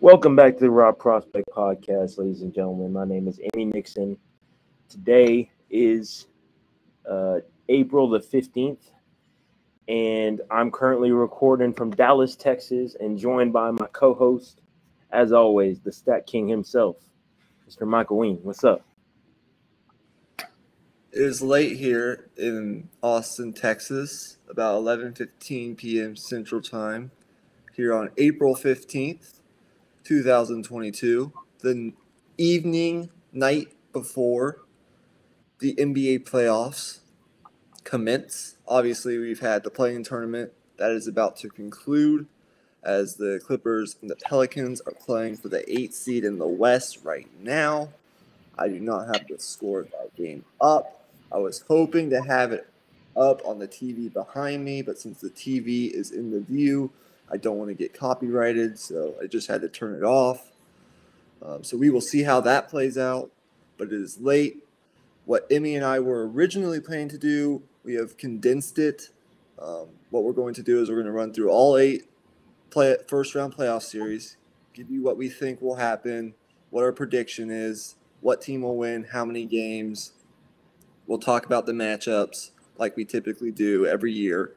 Welcome back to the Raw Prospect Podcast, ladies and gentlemen. My name is Amy Nixon. Today is April the 15th, and I'm currently recording from Dallas, Texas, and joined by my co-host, as always, the Stat King himself, Mr. Michael Ween. What's up? It is late here in Austin, Texas, about 11:15 p.m. Central Time, here on April 15th, 2022, the night before the NBA playoffs commence. Obviously, we've had the play-in tournament that is about to conclude as the Clippers and the Pelicans are playing for the 8th seed in the West right now. I do not have the score of that game up. I was hoping to have it up on the TV behind me, but since the TV is in the view, I don't want to get copyrighted, so I just had to turn it off. So we will see how that plays out, but it is late. What Emmy and I were originally planning to do, we have condensed it. What we're going to do is we're going to run through all 8 first-round playoff series, give you what we think will happen, what our prediction is, what team will win, how many games. We'll talk about the matchups like we typically do every year.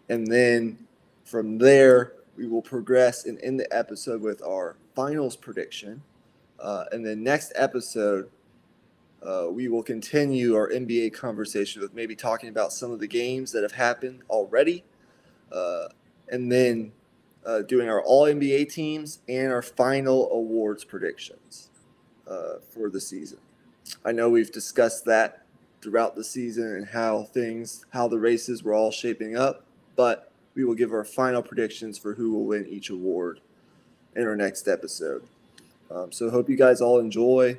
And then from there, we will progress and end the episode with our finals prediction. And then next episode, we will continue our NBA conversation with maybe talking about some of the games that have happened already. And then doing our all-NBA teams and our final awards predictions for the season. I know we've discussed that throughout the season and how the races were all shaping up, but we will give our final predictions for who will win each award in our next episode. So hope you guys all enjoy.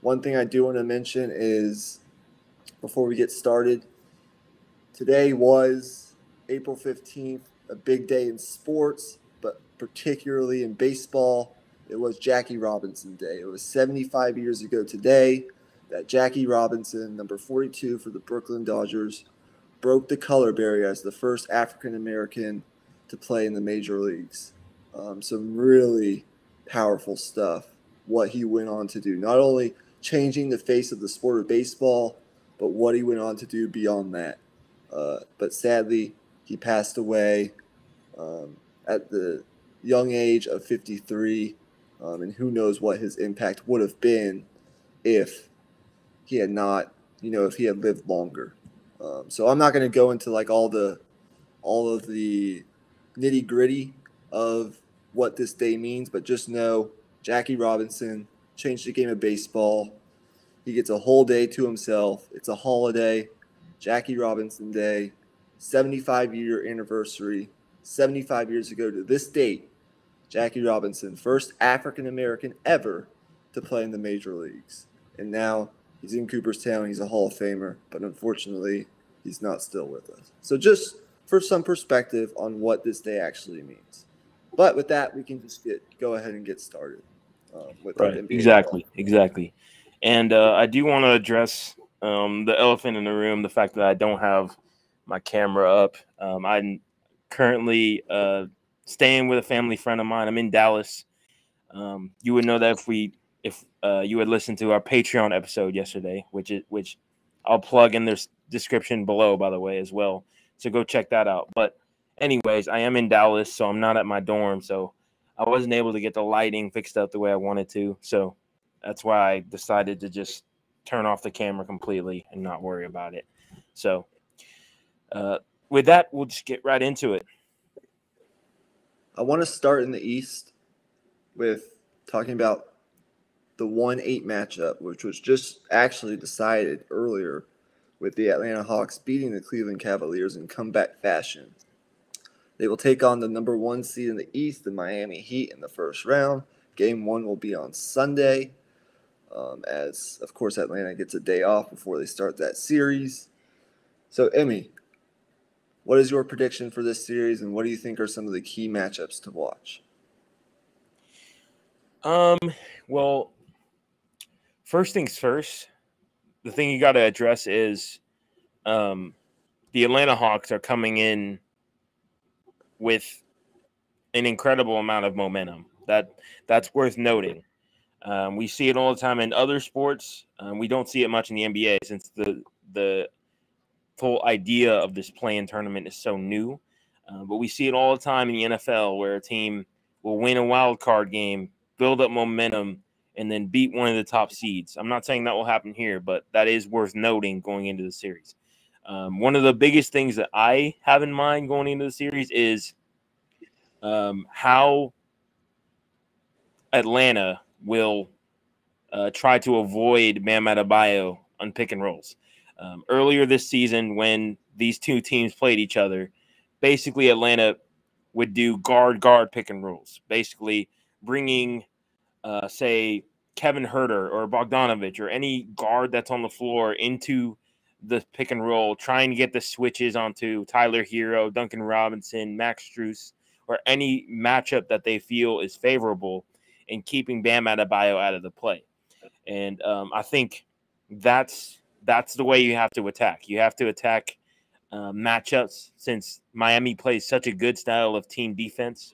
One thing I do want to mention is, before we get started, today was April 15th, a big day in sports, but particularly in baseball. It was Jackie Robinson Day. It was 75 years ago today that Jackie Robinson, number 42 for the Brooklyn Dodgers, broke the color barrier as the first African-American to play in the major leagues. Some really powerful stuff, what he went on to do. Not only changing the face of the sport of baseball, but what he went on to do beyond that. But sadly, he passed away at the young age of 53, and who knows what his impact would have been if he had not, if he had lived longer. So I'm not going to go into like all of the nitty gritty of what this day means, but just know Jackie Robinson changed the game of baseball. He gets a whole day to himself. It's a holiday, Jackie Robinson Day, 75-year anniversary. 75 years ago to this date, Jackie Robinson, first African-American ever to play in the major leagues. And now he's in Cooperstown. He's a Hall of Famer, but unfortunately, he's not still with us. So just for some perspective on what this day actually means. But with that, we can just go ahead and get started with Right. NBA. Exactly. And I do want to address the elephant in the room, the fact that I don't have my camera up. I'm currently staying with a family friend of mine. I'm in Dallas. You would know that if you had listened to our Patreon episode yesterday, which I'll plug in the description below, by the way, as well. So go check that out. But anyways, I am in Dallas, so I'm not at my dorm. So I wasn't able to get the lighting fixed up the way I wanted to. So that's why I decided to just turn off the camera completely and not worry about it. So with that, we'll just get right into it. I want to start in the East with talking about the 1-8 matchup, which was just actually decided earlier with the Atlanta Hawks beating the Cleveland Cavaliers in comeback fashion. They will take on the number 1 seed in the East, the Miami Heat, in the first round. Game 1 will be on Sunday, as, of course, Atlanta gets a day off before they start that series. So, Emmy, what is your prediction for this series, and what do you think are some of the key matchups to watch? Well, first things first, the thing you got to address is the Atlanta Hawks are coming in with an incredible amount of momentum. That's worth noting. We see it all the time in other sports. We don't see it much in the NBA since the whole idea of this play-in tournament is so new. But we see it all the time in the NFL where a team will win a wild card game, build up momentum, and then beat one of the top seeds. I'm not saying that will happen here, but that is worth noting going into the series. One of the biggest things that I have in mind going into the series is how Atlanta will try to avoid Bam Adebayo on pick and rolls. Earlier this season, when these two teams played each other, basically Atlanta would do guard pick and rolls, basically bringing, say, Kevin Herter or Bogdanovich or any guard that's on the floor into the pick and roll, trying to get the switches onto Tyler Hero, Duncan Robinson, Max Strus, or any matchup that they feel is favorable, and keeping Bam Adebayo out of the play. And I think that's the way you have to attack. You have to attack matchups. Since Miami plays such a good style of team defense,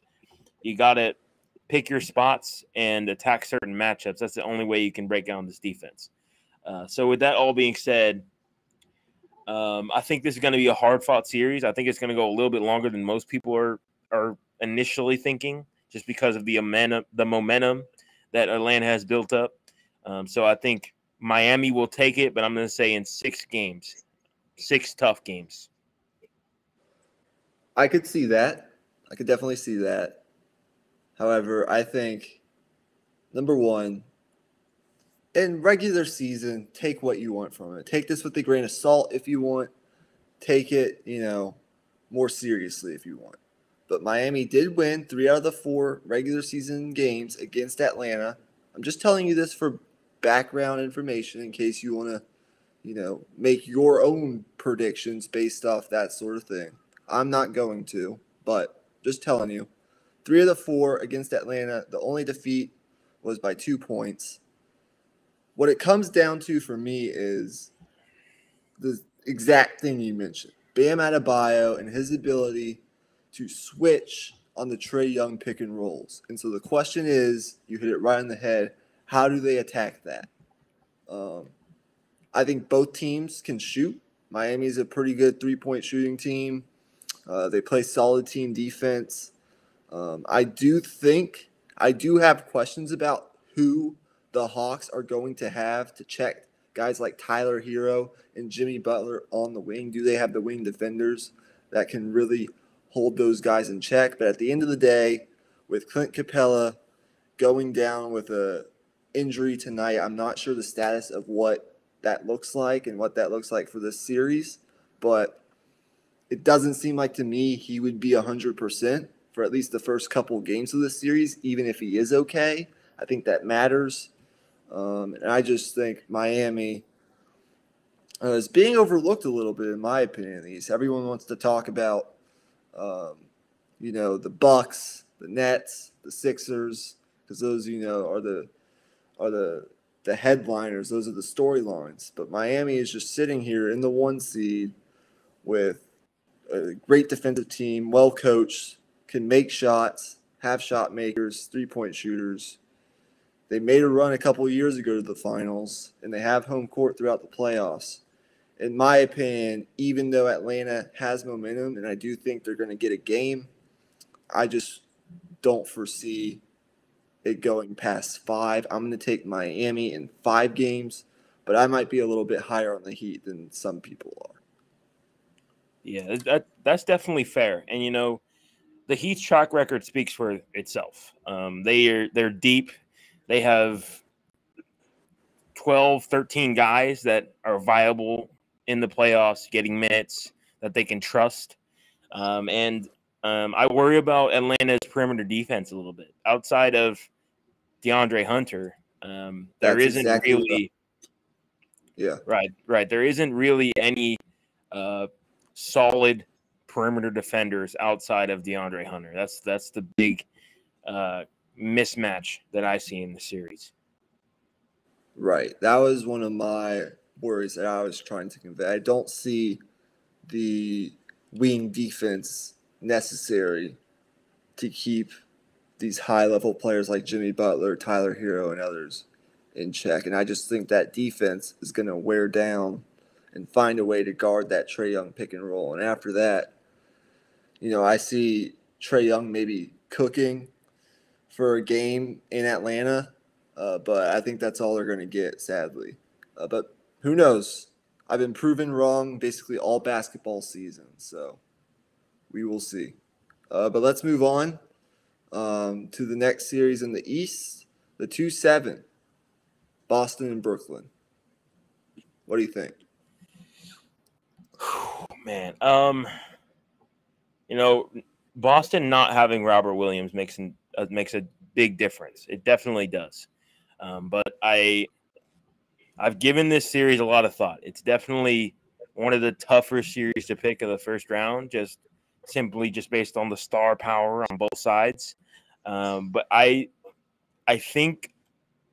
you got to pick your spots and attack certain matchups. That's the only way you can break down this defense. So with that all being said, I think this is going to be a hard-fought series. I think it's going to go a little bit longer than most people are initially thinking, just because of the momentum that Atlanta has built up. So I think Miami will take it, but I'm going to say in 6 games, 6 tough games. I could see that. I could definitely see that. However, I think, number one, in regular season, take what you want from it. Take this with a grain of salt if you want. Take it, more seriously if you want. But Miami did win 3 out of the 4 regular season games against Atlanta. I'm just telling you this for background information in case you want to, make your own predictions based off that sort of thing. I'm not going to, but just telling you. 3 of the 4 against Atlanta. The only defeat was by 2 points. What it comes down to for me is the exact thing you mentioned. Bam Adebayo and his ability to switch on the Trae Young pick and rolls. And so the question is, you hit it right on the head, how do they attack that? I think both teams can shoot. Miami's a pretty good three-point shooting team. They play solid team defense. I do have questions about who the Hawks are going to have to check guys like Tyler Hero and Jimmy Butler on the wing. Do they have the wing defenders that can really hold those guys in check? But at the end of the day, with Clint Capella going down with a injury tonight, I'm not sure the status of what that looks like and what that looks like for this series. But it doesn't seem like to me he would be 100% for at least the first couple games of this series, even if he is okay. I think that matters. And I just think Miami is being overlooked a little bit, in my opinion. Everyone wants to talk about, the Bucks, the Nets, the Sixers, because those, are the headliners. Those are the storylines. But Miami is just sitting here in the 1 seed with a great defensive team, well coached, can make shots, have shot makers, 3-point shooters. They made a run a couple of years ago to the finals, and they have home court throughout the playoffs. In my opinion, even though Atlanta has momentum, and I do think they're going to get a game, I just don't foresee it going past 5. I'm going to take Miami in 5 games, but I might be a little bit higher on the Heat than some people are. Yeah, that's definitely fair. And, the Heat's track record speaks for itself. They're deep. They have 12, 13 guys that are viable in the playoffs, getting minutes that they can trust. And I worry about Atlanta's perimeter defense a little bit. Outside of DeAndre Hunter, there isn't exactly really – yeah. Right. There isn't really any solid perimeter defenders outside of DeAndre Hunter. That's the big mismatch that I see in the series. Right. That was one of my worries that I was trying to convey. I don't see the wing defense necessary to keep these high-level players like Jimmy Butler, Tyler Hero, and others in check. And I just think that defense is going to wear down and find a way to guard that Trae Young pick and roll. And after that, I see Trae Young maybe cooking for a game in Atlanta, but I think that's all they're going to get, sadly. But who knows? I've been proven wrong basically all basketball season, so we will see. But let's move on to the next series in the East, the 2-7, Boston and Brooklyn. What do you think? Man, Boston not having Robert Williams makes a big difference. It definitely does. But I've given this series a lot of thought. It's definitely one of the tougher series to pick in the first round, just based on the star power on both sides. But I think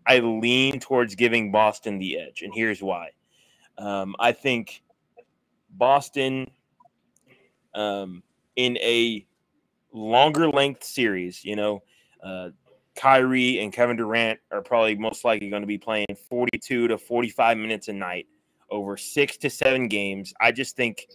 I lean towards giving Boston the edge, and here's why. I think Boston, in a longer length series, Kyrie and Kevin Durant are probably most likely going to be playing 42 to 45 minutes a night over 6 to 7 games. I just think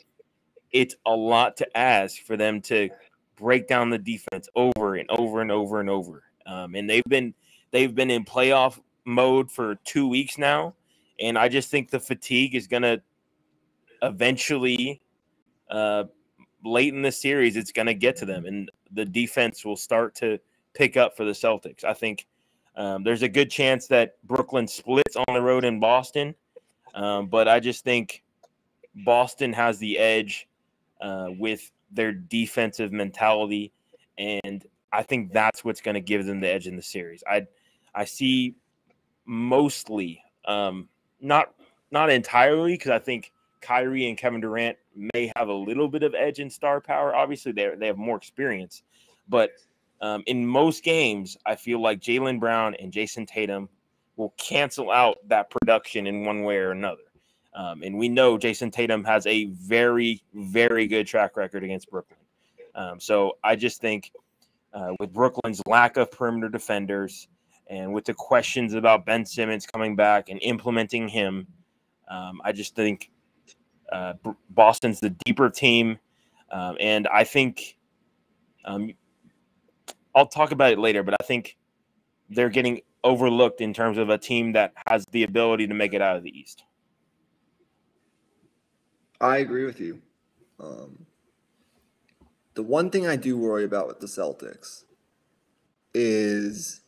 it's a lot to ask for them to break down the defense over and over and over and over. And they've been in playoff mode for 2 weeks now, and I just think the fatigue is going to eventually, late in the series, it's going to get to them, and the defense will start to pick up for the Celtics. I think there's a good chance that Brooklyn splits on the road in Boston, but I just think Boston has the edge with their defensive mentality, and I think that's what's going to give them the edge in the series. I see mostly, not entirely, because I think Kyrie and Kevin Durant may have a little bit of edge in star power. Obviously, they have more experience, but in most games, I feel like Jaylen Brown and Jason Tatum will cancel out that production in one way or another. And we know Jason Tatum has a very, very good track record against Brooklyn. So I just think with Brooklyn's lack of perimeter defenders and with the questions about Ben Simmons coming back and implementing him, I just think Boston's the deeper team. And I think I'll talk about it later, but I think they're getting overlooked in terms of a team that has the ability to make it out of the East. I agree with you. The one thing I do worry about with the Celtics is,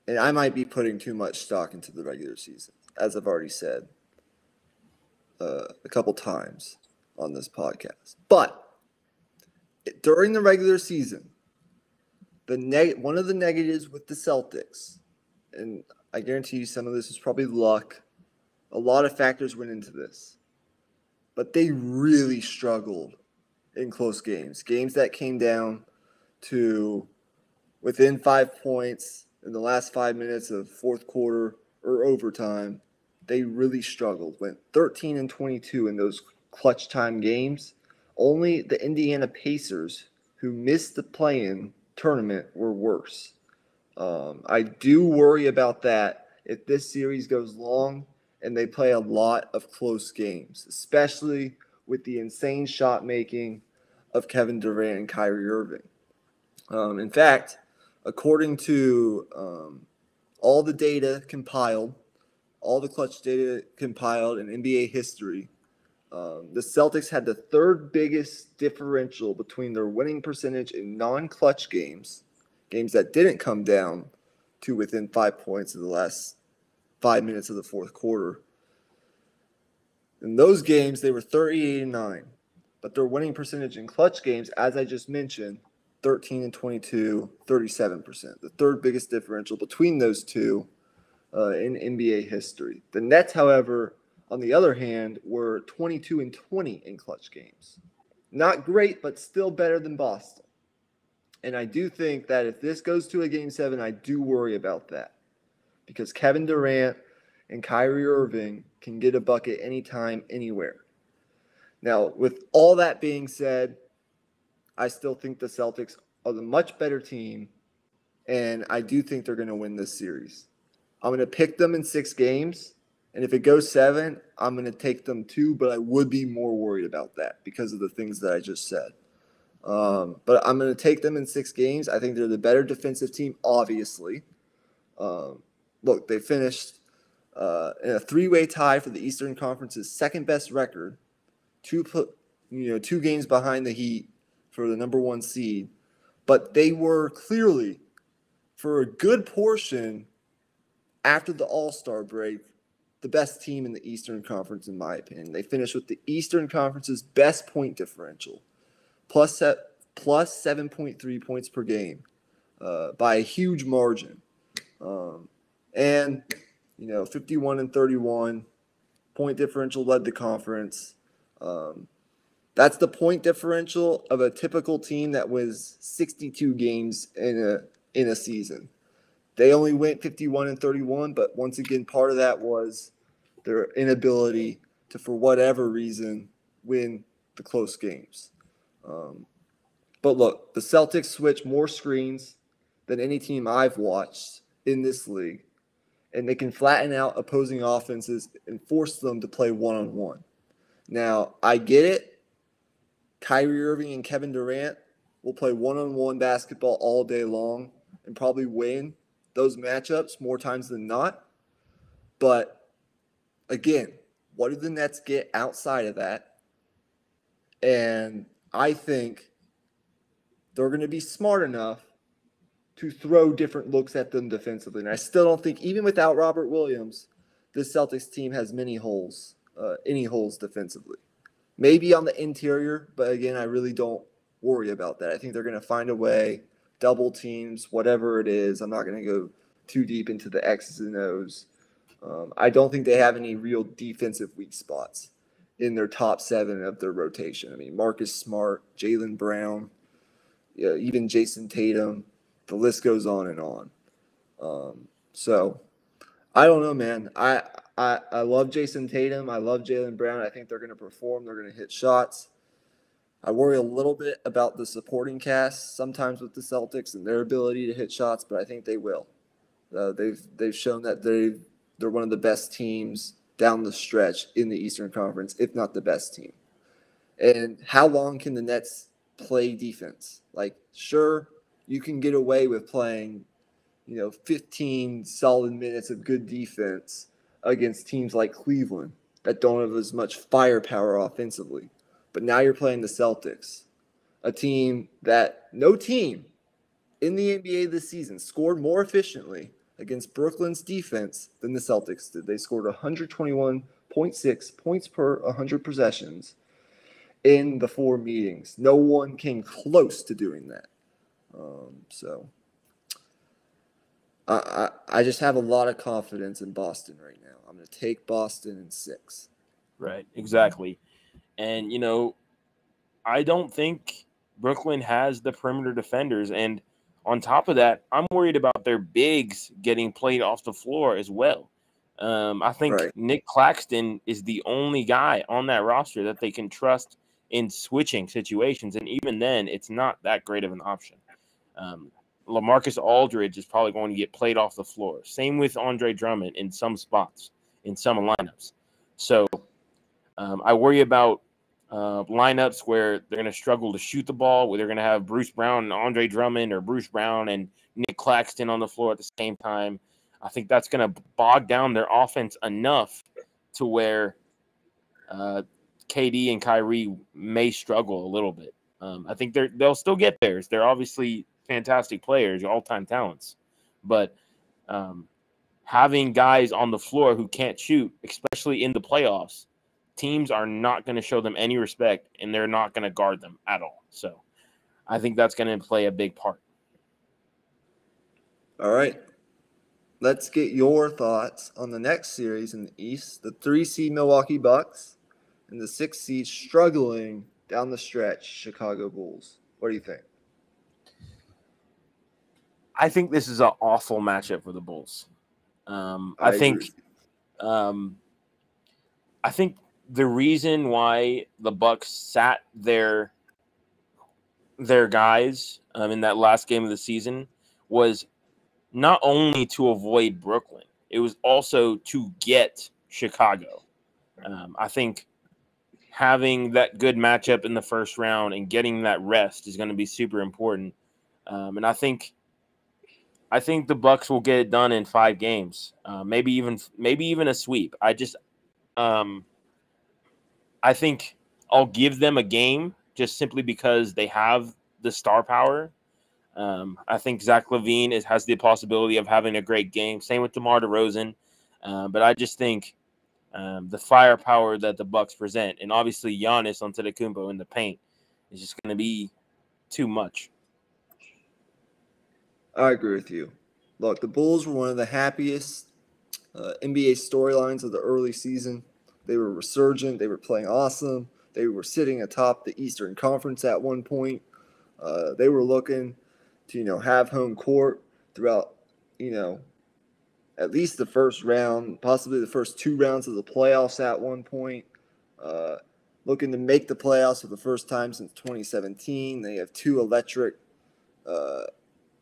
and I might be putting too much stock into the regular season, as I've already said a couple times on this podcast. But during the regular season, one of the negatives with the Celtics, and I guarantee you some of this is probably luck, a lot of factors went into this, but they really struggled in close games that came down to within 5 points in the last 5 minutes of fourth quarter or overtime. They really struggled, went 13-22 in those clutch time games. Only the Indiana Pacers, who missed the play-in tournament, were worse. I do worry about that if this series goes long and they play a lot of close games, especially with the insane shot making of Kevin Durant and Kyrie Irving. In fact, according to all the data compiled, all the clutch data compiled in NBA history, the Celtics had the third biggest differential between their winning percentage in non-clutch games that didn't come down to within 5 points in the last 5 minutes of the fourth quarter. In those games, they were 38-9, but their winning percentage in clutch games, as I just mentioned, 13-22, 37%. The third biggest differential between those two in NBA history. The Nets, however, on the other hand, were 22-20 in clutch games. Not great, but still better than Boston. And I do think that if this goes to a Game 7, I do worry about that. Because Kevin Durant and Kyrie Irving can get a bucket anytime, anywhere. Now, with all that being said, I still think the Celtics are the much better team and I do think they're going to win this series. I'm going to pick them in 6 games, and if it goes 7, I'm going to take them 2, but I would be more worried about that because of the things that I just said. But I'm going to take them in 6 games. I think they're the better defensive team, obviously. Look, they finished in a 3-way tie for the Eastern Conference's second best record, 2 games behind the Heat for the number 1 seed. But they were clearly, for a good portion after the All-Star break, the best team in the Eastern Conference, in my opinion. They finished with the Eastern Conference's best point differential, plus 7.3 points per game, by a huge margin. And 51-31 point differential led the conference. That's the point differential of a typical team that was 62 games in a season. They only went 51-31, but once again, part of that was their inability to, for whatever reason, win the close games. But look, the Celtics switch more screens than any team I've watched in this league, and they can flatten out opposing offenses and force them to play one-on-one. Now, I get it. Kyrie Irving and Kevin Durant will play one-on-one basketball all day long and probably win those matchups more times than not. But again, what do the Nets get outside of that? And I think they're going to be smart enough to throw different looks at them defensively. And I still don't think, even without Robert Williams, this Celtics team has any holes defensively. Maybe on the interior, but again, I really don't worry about that. I think they're going to find a way, double teams, whatever it is. I'm not going to go too deep into the X's and O's. I don't think they have any real defensive weak spots in their top 7 of their rotation. I mean, Marcus Smart, Jaylen Brown, even Jason Tatum. The list goes on and on. So I don't know, man. I love Jason Tatum. I love Jaylen Brown. I think they're going to perform. They're going to hit shots. I worry a little bit about the supporting cast sometimes with the Celtics and their ability to hit shots, but I think they will. They've shown that they're one of the best teams down the stretch in the Eastern Conference, if not the best team. And how long can the Nets play defense? Like, sure, you can get away with playing 15 solid minutes of good defense against teams like Cleveland that don't have as much firepower offensively. But now you're playing the Celtics, a team that no team in the NBA this season scored more efficiently against Brooklyn's defense than the Celtics did. They scored 121.6 points per 100 possessions in the 4 meetings. No one came close to doing that. So I just have a lot of confidence in Boston right now. I'm going to take Boston in 6. Right, exactly. And, I don't think Brooklyn has the perimeter defenders. And on top of that, I'm worried about their bigs getting played off the floor as well. I think Nick Claxton is the only guy on that roster that they can trust in switching situations. And even then, it's not that great of an option. LaMarcus Aldridge is probably going to get played off the floor. Same with Andre Drummond in some spots, in some lineups. So I worry about lineups where they're going to struggle to shoot the ball, where they're going to have Bruce Brown and Andre Drummond or Bruce Brown and Nick Claxton on the floor at the same time. I think that's going to bog down their offense enough to where KD and Kyrie may struggle a little bit. I think they'll still get theirs. They're obviously fantastic players, all-time talents. But having guys on the floor who can't shoot, especially in the playoffs, teams are not going to show them any respect, and they're not going to guard them at all. So I think that's going to play a big part. All right. Let's get your thoughts on the next series in the East. The 3-seed Milwaukee Bucks and the 6-seed struggling down the stretch Chicago Bulls. What do you think? I think this is an awful matchup for the Bulls. I think the reason why the Bucks sat their guys in that last game of the season was not only to avoid Brooklyn, it was also to get Chicago. I think having that good matchup in the first round and getting that rest is going to be super important. And I think the Bucks will get it done in 5 games, maybe even a sweep. I think I'll give them a game just simply because they have the star power. I think Zach LaVine has the possibility of having a great game. Same with DeMar DeRozan. But I just think the firepower that the Bucks present, and obviously Giannis Antetokounmpo in the paint, is just going to be too much. I agree with you. Look, the Bulls were one of the happiest NBA storylines of the early season. They were resurgent. They were playing awesome. They were sitting atop the Eastern Conference at one point. They were looking to, have home court throughout, at least the first round, possibly the first 2 rounds of the playoffs at one point. Looking to make the playoffs for the first time since 2017. They have 2 electric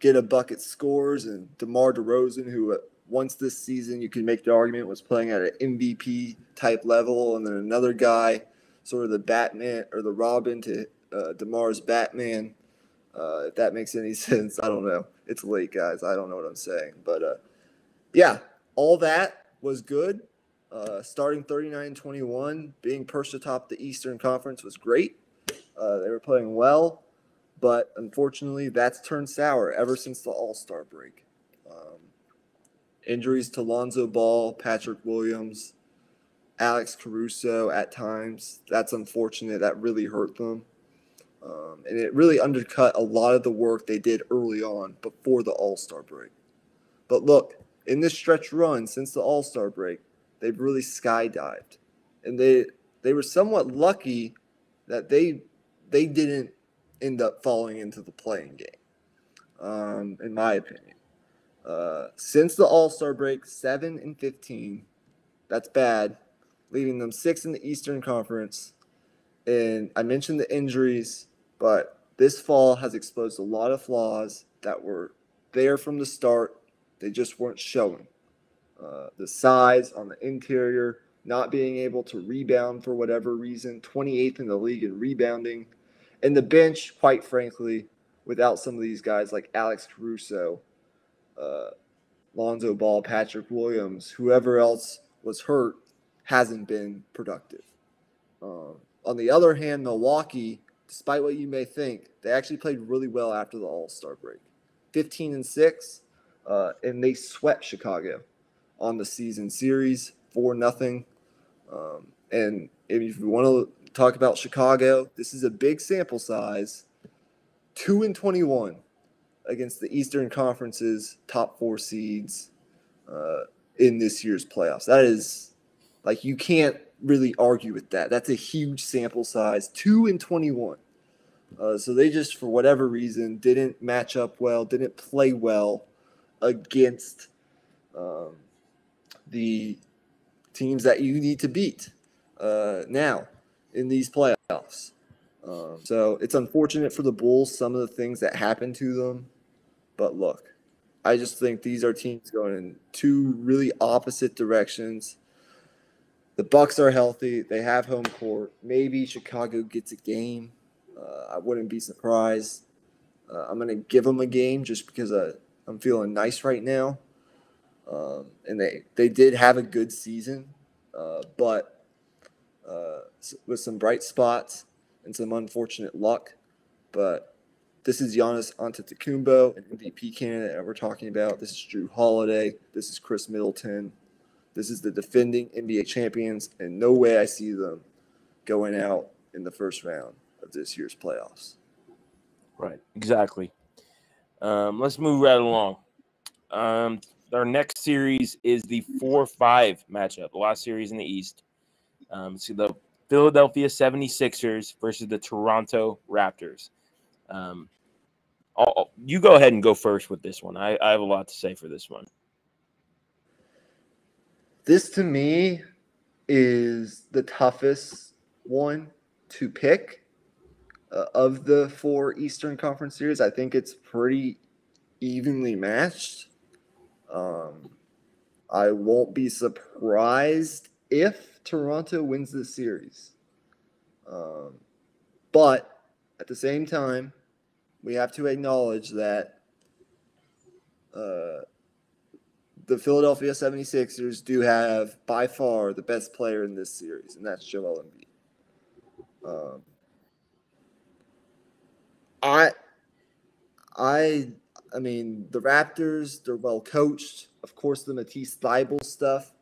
get-a-bucket scores, and DeMar DeRozan, who once this season you can make the argument was playing at an MVP-type level, and then another guy, sort of the Batman or the Robin to DeMar's Batman. If that makes any sense, I don't know. It's late, guys. I don't know what I'm saying. But, yeah, all that was good. Starting 39-21, being perched atop the Eastern Conference was great. They were playing well, but unfortunately that's turned sour ever since the All-Star break. Injuries to Lonzo Ball, Patrick Williams, Alex Caruso at times. That's unfortunate. That really hurt them. And it really undercut a lot of the work they did early on before the All-Star break. But look, in this stretch run since the All-Star break, they've really skydived. And they were somewhat lucky that they didn't end up falling into the playing game, in my opinion. Since the All-Star break, 7-15. That's bad, leaving them 6th in the Eastern Conference. And I mentioned the injuries, but this fall has exposed a lot of flaws that were there from the start. They just weren't showing. The size on the interior, not being able to rebound for whatever reason, 28th in the league in rebounding. And the bench, quite frankly, without some of these guys like Alex Caruso, Lonzo Ball, Patrick Williams, whoever else was hurt, hasn't been productive. On the other hand, Milwaukee, despite what you may think, they actually played really well after the All-Star break. 15-6, and they swept Chicago on the season series 4-0. And if you want to talk about Chicago, this is a big sample size. 2-21 against the Eastern Conference's top 4 seeds in this year's playoffs. That is, like, you can't really argue with that. That's a huge sample size. 2-21. So they just, for whatever reason, didn't match up well, didn't play well against the teams that you need to beat now in these playoffs. So it's unfortunate for the Bulls, some of the things that happened to them. But look, I just think these are teams going in 2 really opposite directions. The Bucks are healthy. They have home court. Maybe Chicago gets a game. I wouldn't be surprised. I'm going to give them a game just because I'm feeling nice right now. And they did have a good season, but with some bright spots and some unfortunate luck. But this is Giannis Antetokounmpo, an MVP candidate that we're talking about. This is Jrue Holiday. This is Chris Middleton. This is the defending NBA champions, and no way I see them going out in the first round of this year's playoffs. Right, exactly. Let's move right along. Our next series is the 4-5 matchup, the last series in the East. So the Philadelphia 76ers versus the Toronto Raptors. You go ahead and go first with this one. I have a lot to say for this one. This, to me, is the toughest one to pick of the 4 Eastern Conference series. I think it's pretty evenly matched. I won't be surprised if Toronto wins this series. But at the same time, we have to acknowledge that the Philadelphia 76ers do have by far the best player in this series, and that's Joel Embiid. I mean, the Raptors, they're well coached. Of course, the Matisse Thybulle stuff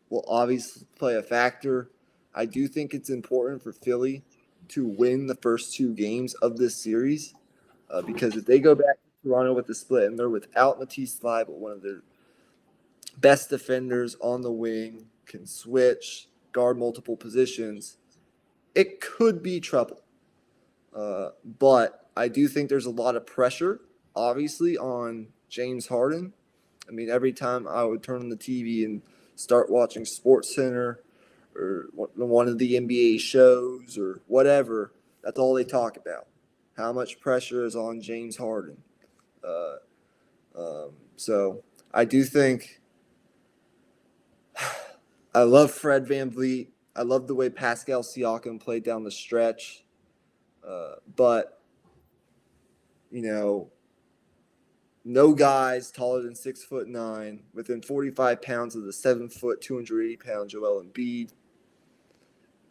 will obviously play a factor. I do think it's important for Philly to win the first two games of this series because if they go back to Toronto with the split and they're without Matisse Thybulle, one of their best defenders on the wing, can switch, guard multiple positions, it could be trouble. But I do think there's a lot of pressure, obviously, on James Harden. I mean, every time I would turn on the TV and start watching SportsCenter or one of the NBA shows or whatever, that's all they talk about. How much pressure is on James Harden. So I do think I love Fred VanVleet. I love the way Pascal Siakam played down the stretch. But, you know, no guys taller than 6'9", within 45 pounds of the 7 foot, 280-pound Joel Embiid.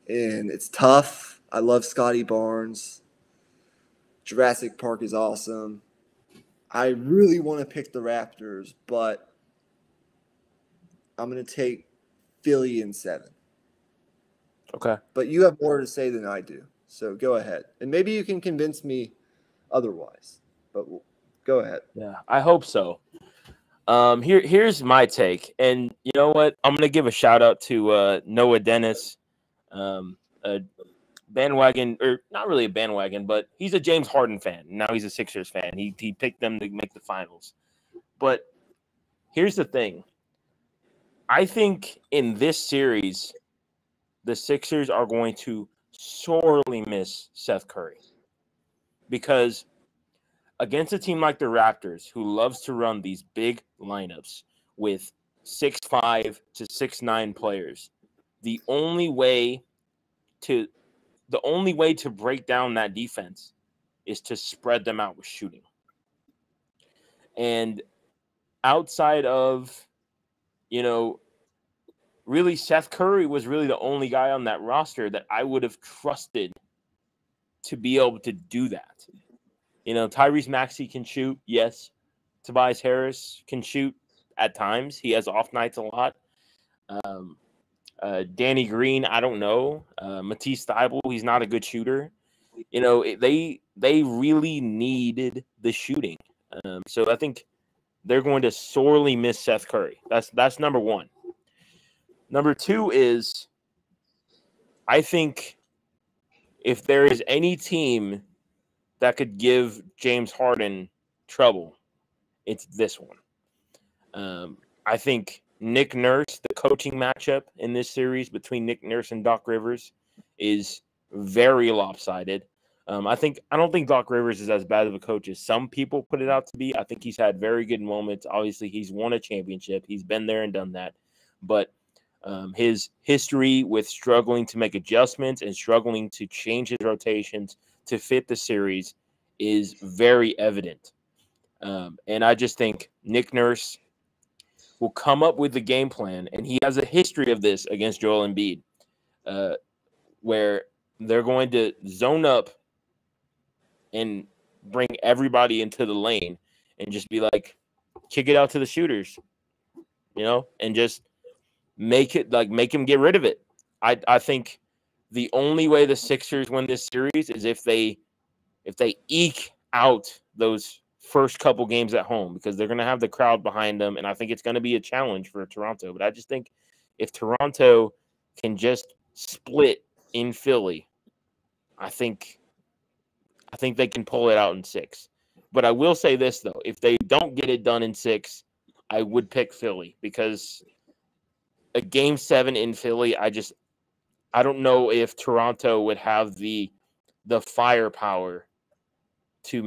And it's tough. I love Scotty Barnes. Jurassic Park is awesome. I really want to pick the Raptors, but I'm going to take Philly in 7. Okay. But you have more to say than I do. So go ahead. And maybe you can convince me otherwise. But go ahead. Yeah, I hope so. Here's my take. And you know what? I'm going to give a shout out to Noah Dennis, a bandwagon, or not really a bandwagon, but he's a James Harden fan. Now he's a Sixers fan. He picked them to make the finals. But here's the thing. I think in this series, the Sixers are going to sorely miss Seth Curry because against a team like the Raptors, who loves to run these big lineups with 6'5" to 6'9" players, the only way to break down that defense is to spread them out with shooting. And outside of, really Seth Curry was really the only guy on that roster that I would have trusted to be able to do that. Tyrese Maxey can shoot, yes. Tobias Harris can shoot at times. He has off nights a lot. Danny Green, I don't know. Matisse Thybulle, he's not a good shooter. They really needed the shooting. So I think they're going to sorely miss Seth Curry. That's number one. Number two is, I think if there is any team that could give James Harden trouble, it's this one. I think Nick Nurse, the coaching matchup in this series between Nick Nurse and Doc Rivers is very lopsided. I don't think Doc Rivers is as bad of a coach as some people put it out to be. I think he's had very good moments. Obviously, he's won a championship. He's been there and done that. But his history with struggling to make adjustments and struggling to change his rotations to fit the series is very evident. And I just think Nick Nurse will come up with the game plan, and he has a history of this against Joel Embiid, where they're going to zone up and bring everybody into the lane and just be like, kick it out to the shooters, and just make him get rid of it. I think the only way the Sixers win this series is if they eke out those first couple games at home, because they're going to have the crowd behind them, and I think it's going to be a challenge for Toronto. But I just think if Toronto can just split in Philly, I think they can pull it out in 6. But I will say this, though. If they don't get it done in 6, I would pick Philly, because a Game 7 in Philly, I don't know if Toronto would have the firepower to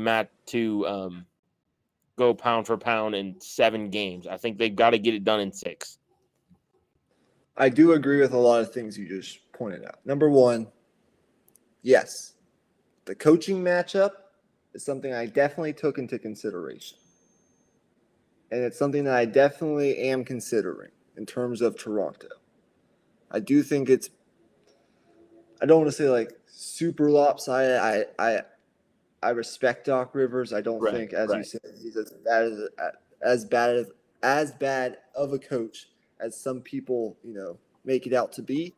go pound for pound in 7 games. I think they've got to get it done in 6. I do agree with a lot of things you just pointed out. Number one, yes, the coaching matchup is something I definitely took into consideration. And it's something that I definitely am considering in terms of Toronto. I do think it's, I don't want to say like super lopsided. I respect Doc Rivers. I don't think, as you said, he's as bad of a coach as some people, make it out to be.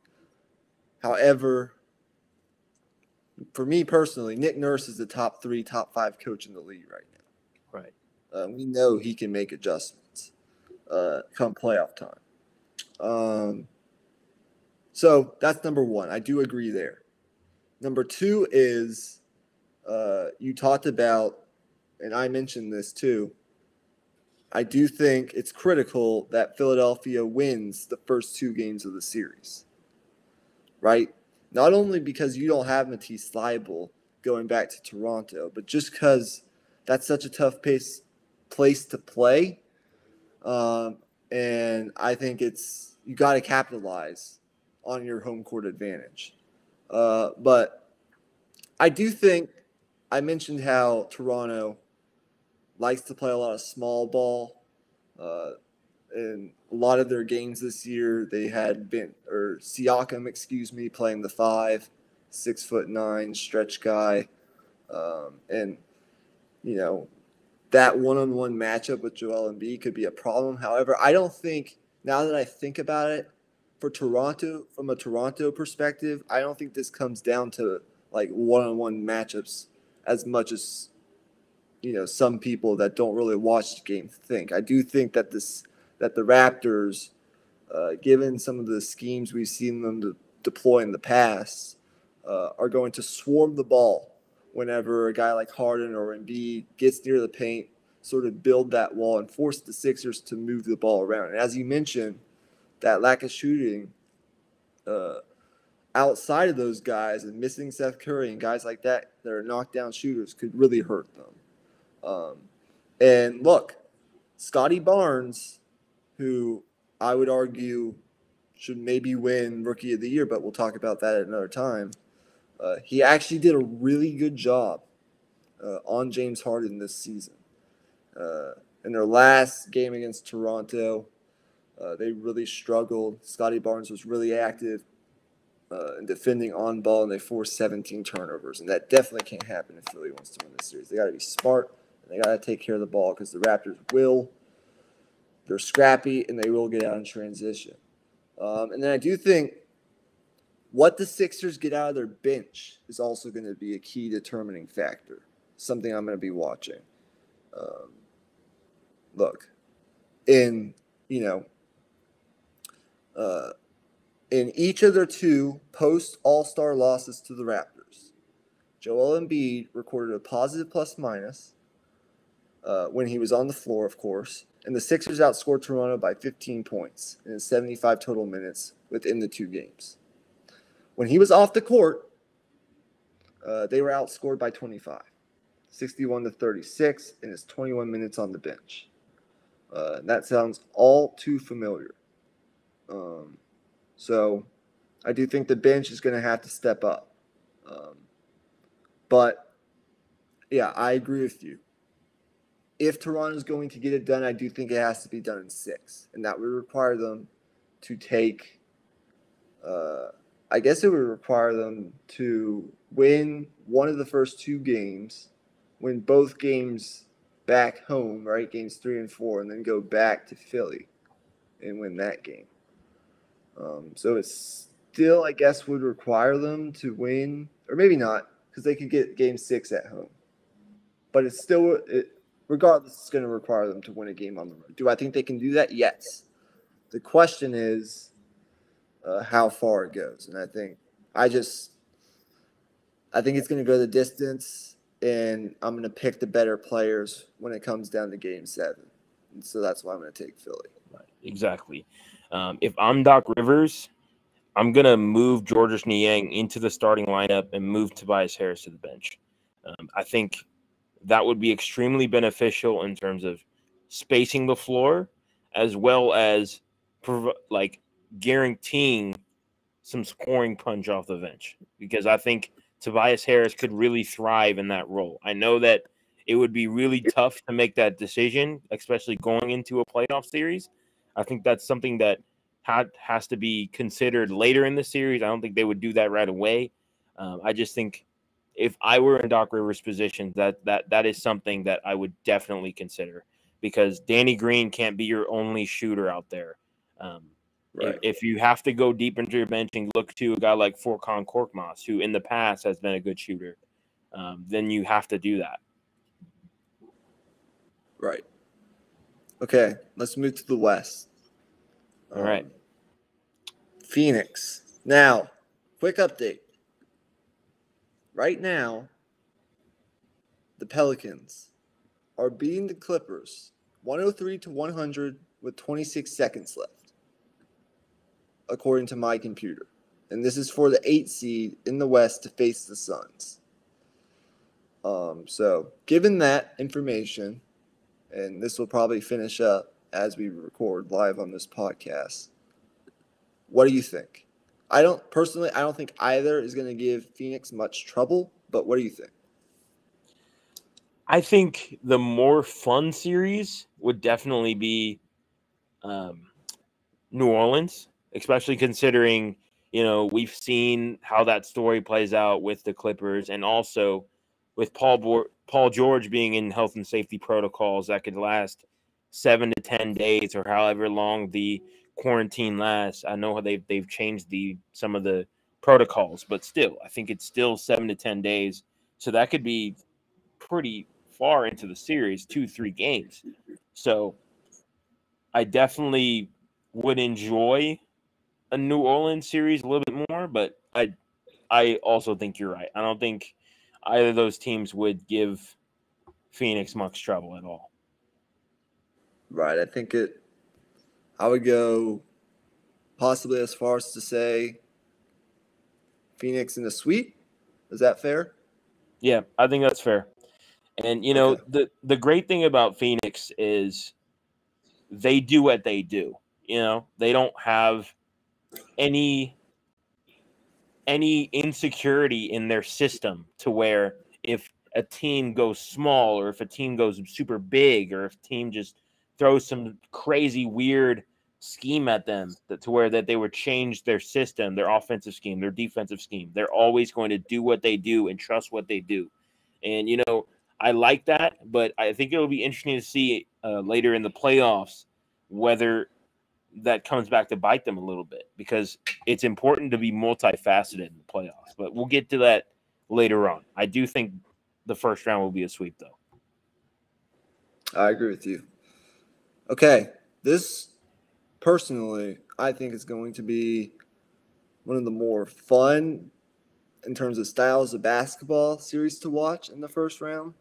However, for me personally, Nick Nurse is the top 3, top 5 coach in the league right now. Right. We know he can make adjustments come playoff time. So that's number one. I do agree there. Number 2 is you talked about, and I mentioned this too, I do think it's critical that Philadelphia wins the first 2 games of the series, right? Not only because you don't have Matisse Thybulle going back to Toronto, but just because that's such a tough place to play. And I think you got to capitalize on your home court advantage. But I do think I mentioned how Toronto likes to play a lot of small ball. In a lot of their games this year, they had Siakam, playing the 5, 6'9" stretch guy. And, that one-on-one matchup with Joel Embiid could be a problem. However, I don't think, now that I think about it, for Toronto, from a Toronto perspective, I don't think this comes down to like one-on-one matchups as much as, some people that don't really watch the game think. I do think that the Raptors, given some of the schemes we've seen them deploy in the past, are going to swarm the ball whenever a guy like Harden or Embiid gets near the paint, sort of build that wall and force the Sixers to move the ball around. And as you mentioned, that lack of shooting outside of those guys and missing Seth Curry and guys like that are knockdown shooters could really hurt them. And look, Scotty Barnes, who I would argue should maybe win Rookie of the Year, but we'll talk about that at another time. He actually did a really good job on James Harden this season. In their last game against Toronto, they really struggled. Scotty Barnes was really active in defending on ball, and they forced 17 turnovers. And that definitely can't happen if Philly wants to win this series. They got to be smart, and they got to take care of the ball because the Raptors will. They're scrappy, and they will get out in transition. And then I do think what the Sixers get out of their bench is also going to be a key determining factor, something I'm going to be watching. Look, in each of their 2 post-All-Star losses to the Raptors, Joel Embiid recorded a positive plus-minus when he was on the floor, of course, and the Sixers outscored Toronto by 15 points in 75 total minutes within the 2 games. When he was off the court, they were outscored by 25, 61-36, in his 21 minutes on the bench. That sounds all too familiar. So I do think the bench is going to have to step up. But, yeah, I agree with you. If Toronto is going to get it done, I do think it has to be done in 6. And that would require them to take I guess it would require them to win one of the first 2 games, win both games back home, right, games 3 and 4, and then go back to Philly and win that game. So it still, I guess, would require them to win, or maybe not, because they could get game 6 at home. But it's still, regardless, it's going to require them to win a game on the road. Do I think they can do that? Yes. The question is, how far it goes. And I think it's going to go the distance, and I'm going to pick the better players when it comes down to game 7. And so that's why I'm going to take Philly. Right. Exactly. If I'm Doc Rivers, I'm going to move Georges Niang into the starting lineup and move Tobias Harris to the bench. I think that would be extremely beneficial in terms of spacing the floor, as well as like guaranteeing some scoring punch off the bench, because I think Tobias Harris could really thrive in that role. I know that it would be really tough to make that decision, especially going into a playoff series. I think that's something that has to be considered later in the series. I don't think they would do that right away. I just think if I were in Doc Rivers' position, that is something that I would definitely consider, because Danny Green can't be your only shooter out there. Right. If you have to go deep into your bench and look to a guy like Furkan Korkmaz, who in the past has been a good shooter, then you have to do that. Right. Okay, let's move to the West. All right. Phoenix. Now, quick update. Right now, the Pelicans are beating the Clippers 103-100 with 26 seconds left, according to my computer. And this is for the 8th seed in the West to face the Suns. So, given that information, and this will probably finish up as we record live on this podcast, what do you think? I don't think either is going to give Phoenix much trouble, but what do you think? I think the more fun series would definitely be New Orleans, especially considering, we've seen how that story plays out with the Clippers, and also with Paul George being in health and safety protocols that could last 7 to 10 days or however long the quarantine lasts. I know how they've changed some of the protocols, but still, I think it's still 7 to 10 days. So that could be pretty far into the series, 2-3 games. So I definitely would enjoy a New Orleans series a little bit more, but I also think you're right. I don't think either of those teams would give Phoenix much trouble at all. Right. I would go possibly as far as to say Phoenix in the sweep. Is that fair? Yeah, I think that's fair. And, Okay. the great thing about Phoenix is they do what they do. They don't have any insecurity in their system to where if a team goes small or if a team goes super big or if a team just throws some crazy weird scheme at them to where that they would change their system, their offensive scheme, their defensive scheme. They're always going to do what they do and trust what they do. And, I like that, but I think it'll be interesting to see later in the playoffs whether that comes back to bite them a little bit, because it's important to be multifaceted in the playoffs. But we'll get to that later on. I do think the first round will be a sweep, though. I agree with you. Okay. This, personally, I think is going to be one of the more fun in terms of styles of basketball series to watch in the first round.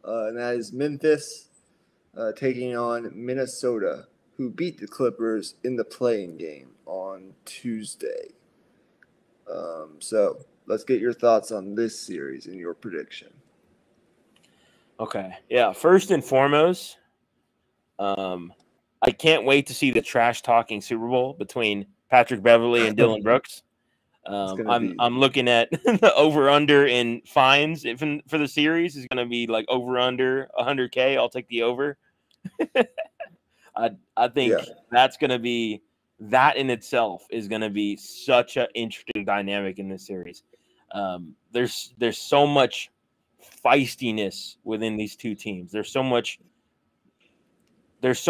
And that is Memphis taking on Minnesota, who beat the Clippers in the play-in game on Tuesday. So let's get your thoughts on this series and your prediction. Okay. Yeah. First and foremost, I can't wait to see the trash talking Super Bowl between Patrick Beverley and Dylan Brooks. I'm looking at the over under in fines for the series is going to be like over under 100K. I'll take the over. I think that's going to be, that in itself is going to be such an interesting dynamic in this series. There's so much feistiness within these two teams. There's so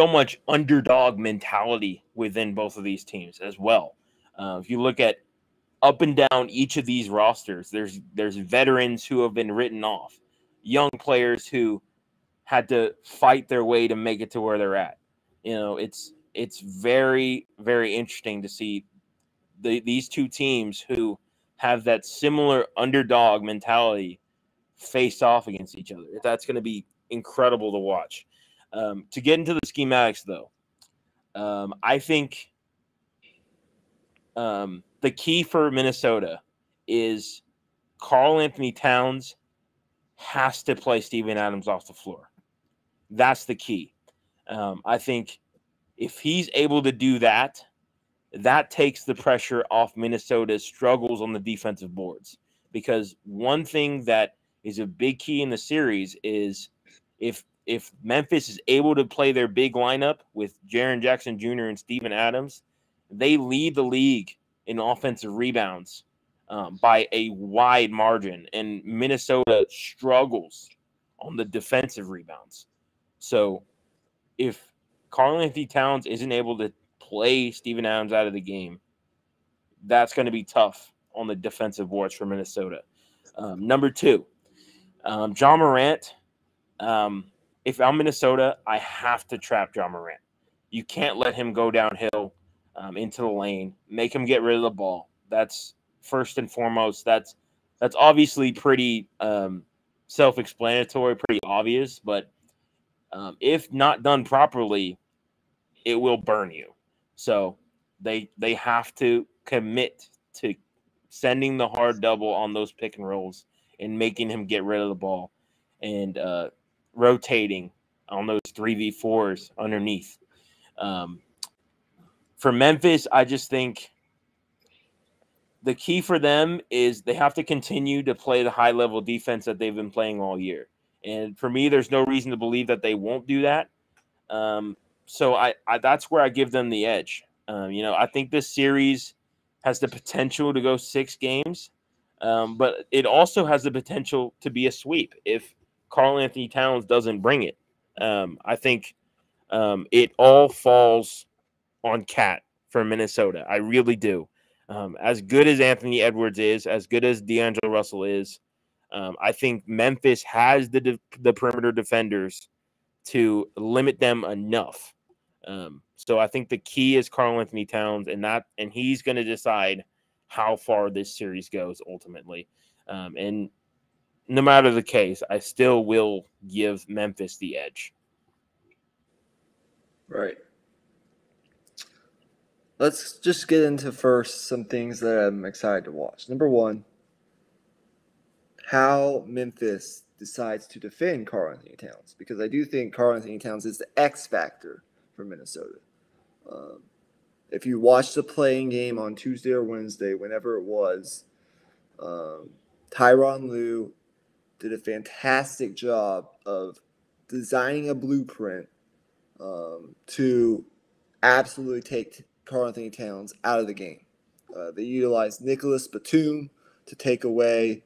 much underdog mentality within both of these teams as well. If you look at up and down each of these rosters, there's veterans who have been written off, young players who had to fight their way to make it to where they're at. It's very, very interesting to see these two teams who have that similar underdog mentality face off against each other. That's going to be incredible to watch. To get into the schematics, though, I think the key for Minnesota is Karl Anthony Towns has to play Steven Adams off the floor. That's the key. I think if he's able to do that, that takes the pressure off Minnesota's struggles on the defensive boards. Because one thing that is a big key in the series is if Memphis is able to play their big lineup with Jaren Jackson Jr. and Steven Adams, they lead the league in offensive rebounds by a wide margin, and Minnesota struggles on the defensive rebounds. So if Karl-Anthony Towns isn't able to play Steven Adams out of the game, that's going to be tough on the defensive boards for Minnesota. Number 2, Ja Morant. If I'm Minnesota, I have to trap Ja Morant. You can't let him go downhill into the lane, make him get rid of the ball. That's first and foremost. That's obviously pretty self-explanatory, pretty obvious, but if not done properly, it will burn you. So they have to commit to sending the hard double on those pick and rolls and making him get rid of the ball and rotating on those 3v4s underneath. For Memphis, I just think the key for them is they have to continue to play the high-level defense that they've been playing all year. And for me, there's no reason to believe that they won't do that. So I that's where I give them the edge. I think this series has the potential to go 6 games, but it also has the potential to be a sweep if Karl-Anthony Towns doesn't bring it. I think it all falls on Cat for Minnesota. I really do. As good as Anthony Edwards is, as good as D'Angelo Russell is, I think Memphis has the perimeter defenders to limit them enough. So I think the key is Karl-Anthony Towns, and he's going to decide how far this series goes ultimately. And no matter the case, I still will give Memphis the edge. Right. Let's just get into first some things that I'm excited to watch. Number 1, how Memphis decides to defend Karl-Anthony Towns, because I do think Karl-Anthony Towns is the X factor for Minnesota. If you watch the playing game on Tuesday or Wednesday, whenever it was, Tyronn Lue did a fantastic job of designing a blueprint to absolutely take Karl-Anthony Towns out of the game. They utilized Nicholas Batum to take away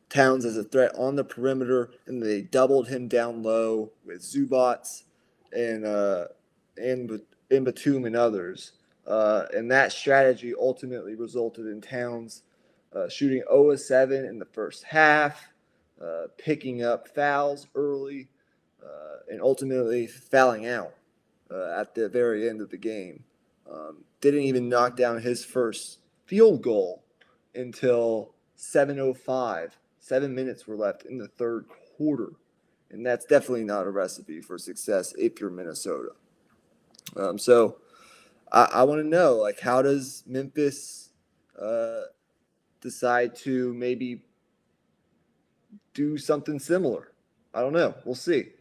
Towns as a threat on the perimeter, and they doubled him down low with Zubac and Batum and others. And that strategy ultimately resulted in Towns shooting 0 of 7 in the first half, picking up fouls early, and ultimately fouling out at the very end of the game. Didn't even knock down his first field goal until 7:05. 7 minutes were left in the third quarter. And that's definitely not a recipe for success if you're Minnesota. So I want to know, like, how does Memphis decide to maybe do something similar? I don't know. We'll see.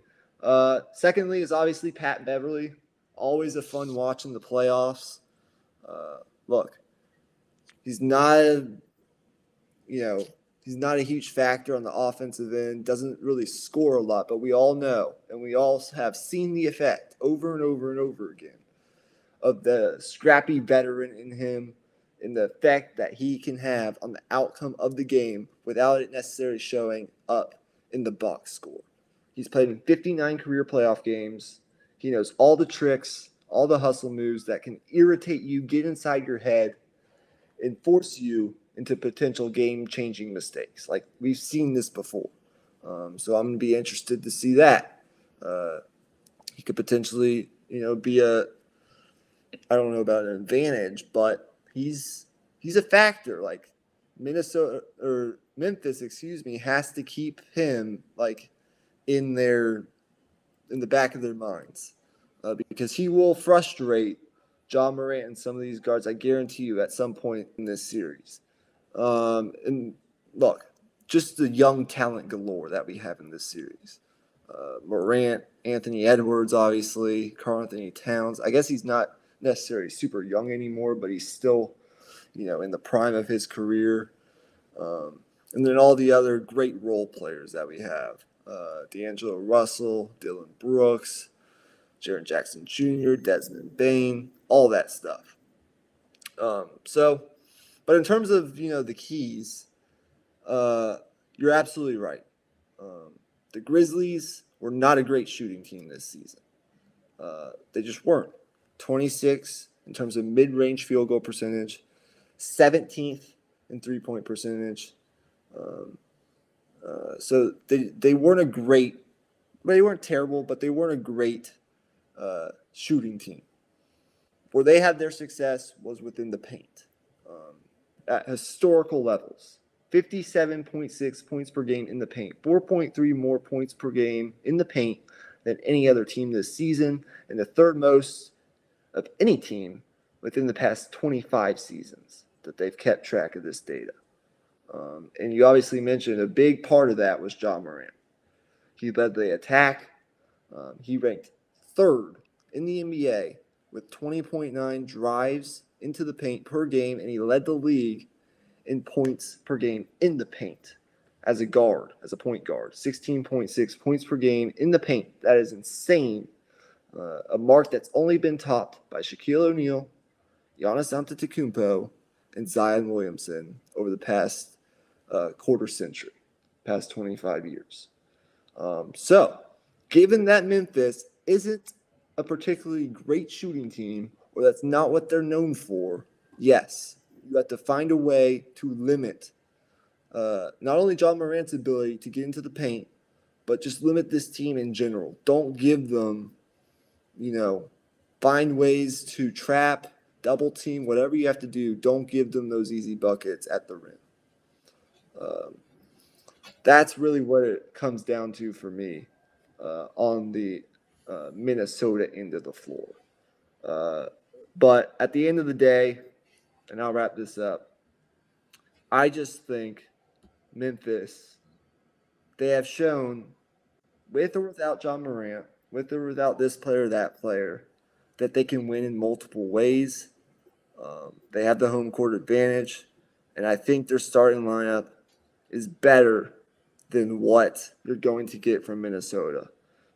Secondly is obviously Pat Beverly. Always a fun watch in the playoffs. Look, he's not a huge factor on the offensive end, doesn't really score a lot, but we all know, and we all have seen the effect over and over and over again of the scrappy veteran in him and the effect that he can have on the outcome of the game without it necessarily showing up in the box score. He's played in 59 career playoff games. He knows all the tricks, all the hustle moves that can irritate you, get inside your head, and force you into potential game-changing mistakes. Like, we've seen this before. So I'm going to be interested to see that. He could potentially, be I don't know about an advantage, but he's a factor. Like, Memphis, has to keep him, like, in the back of their minds. Because he will frustrate Ja Morant and some of these guards, I guarantee you, at some point in this series. And look, just the young talent galore that we have in this series. Morant, Anthony Edwards, obviously, Karl-Anthony Towns. I guess he's not necessarily super young anymore, but he's still, in the prime of his career. And then all the other great role players that we have. D'Angelo Russell, Dylan Brooks, Jaren Jackson Jr., Desmond Bane, all that stuff. But in terms of, the keys, you're absolutely right. The Grizzlies were not a great shooting team this season. They just weren't. 26 in terms of mid-range field goal percentage, 17th in three-point percentage. So they weren't they weren't terrible, but they weren't a great shooting team. Where they had their success was within the paint at historical levels. 57.6 points per game in the paint, 4.3 more points per game in the paint than any other team this season, and the third most of any team within the past 25 seasons that they've kept track of this data. And you obviously mentioned a big part of that was Ja Morant. He led the attack. He ranked third in the NBA with 20.9 drives into the paint per game, and he led the league in points per game in the paint as a point guard. 16.6 points per game in the paint. That is insane. A mark that's only been topped by Shaquille O'Neal, Giannis Antetokounmpo, and Zion Williamson over the past quarter century, past 25 years. So, given that Memphis isn't a particularly great shooting team, or that's not what they're known for, yes, you have to find a way to limit not only Ja Morant's ability to get into the paint, but just limit this team in general. Don't give them, find ways to trap, double team, whatever you have to do. Don't give them those easy buckets at the rim. That's really what it comes down to for me on the Minnesota end of the floor. But at the end of the day, and I'll wrap this up, I just think Memphis, they have shown, with or without Ja Morant, with or without this player or that player, that they can win in multiple ways. They have the home court advantage, and I think their starting lineup is better than what you're going to get from Minnesota.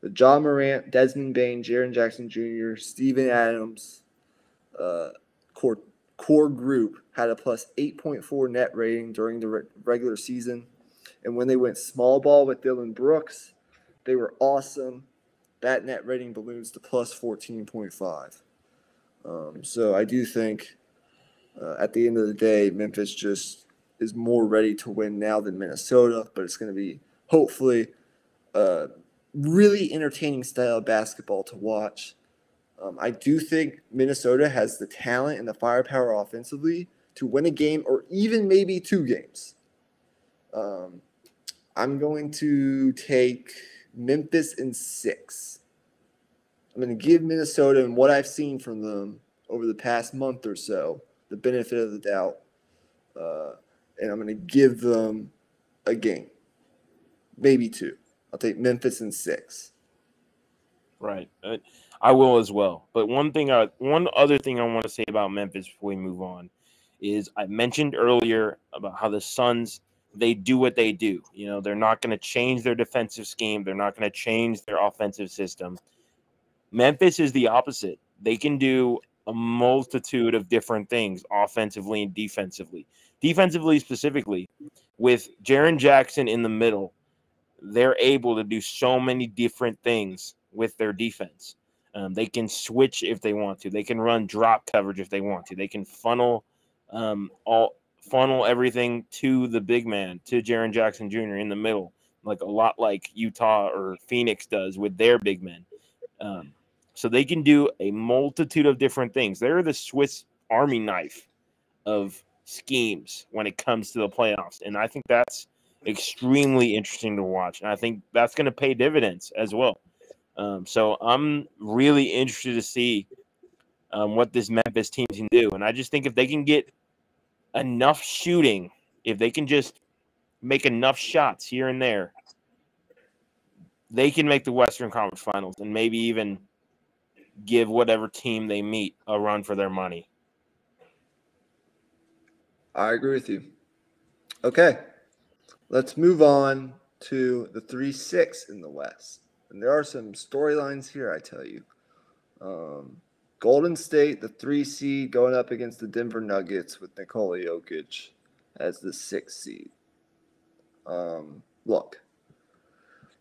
The Ja Morant, Desmond Bane, Jaren Jackson Jr., Steven Adams core group had a plus 8.4 net rating during the regular season. And when they went small ball with Dylan Brooks, they were awesome. That net rating balloons to plus 14.5. So I do think at the end of the day, Memphis just is more ready to win now than Minnesota, but it's going to be hopefully a really entertaining style of basketball to watch. I do think Minnesota has the talent and the firepower offensively to win a game or even maybe two games. I'm going to take Memphis in 6. I'm going to give Minnesota and what I've seen from them over the past month or so the benefit of the doubt. And I'm going to give them a game, maybe 2. I'll take Memphis in 6. Right. I will as well. But one other thing I want to say about Memphis before we move on is I mentioned earlier about how the Suns, they do what they do. They're not going to change their defensive scheme. They're not going to change their offensive system. Memphis is the opposite. They can do a multitude of different things offensively and defensively. Defensively specifically, with Jaren Jackson in the middle, they're able to do so many different things with their defense. They can switch if they want to. They can run drop coverage if they want to. They can funnel everything to the big man, to Jaren Jackson Jr. in the middle, like a lot like Utah or Phoenix does with their big men. So they can do a multitude of different things. They're the Swiss Army knife of schemes when it comes to the playoffs. And I think that's extremely interesting to watch. And I think that's going to pay dividends as well. So I'm really interested to see what this Memphis team can do. And I just think if they can get enough shooting, if they can just make enough shots here and there, they can make the Western Conference Finals and maybe even give whatever team they meet a run for their money. I agree with you. Okay, let's move on to the 3-6 in the West. And there are some storylines here, I tell you. Golden State, the 3 seed, going up against the Denver Nuggets with Nikola Jokic as the 6 seed. Look,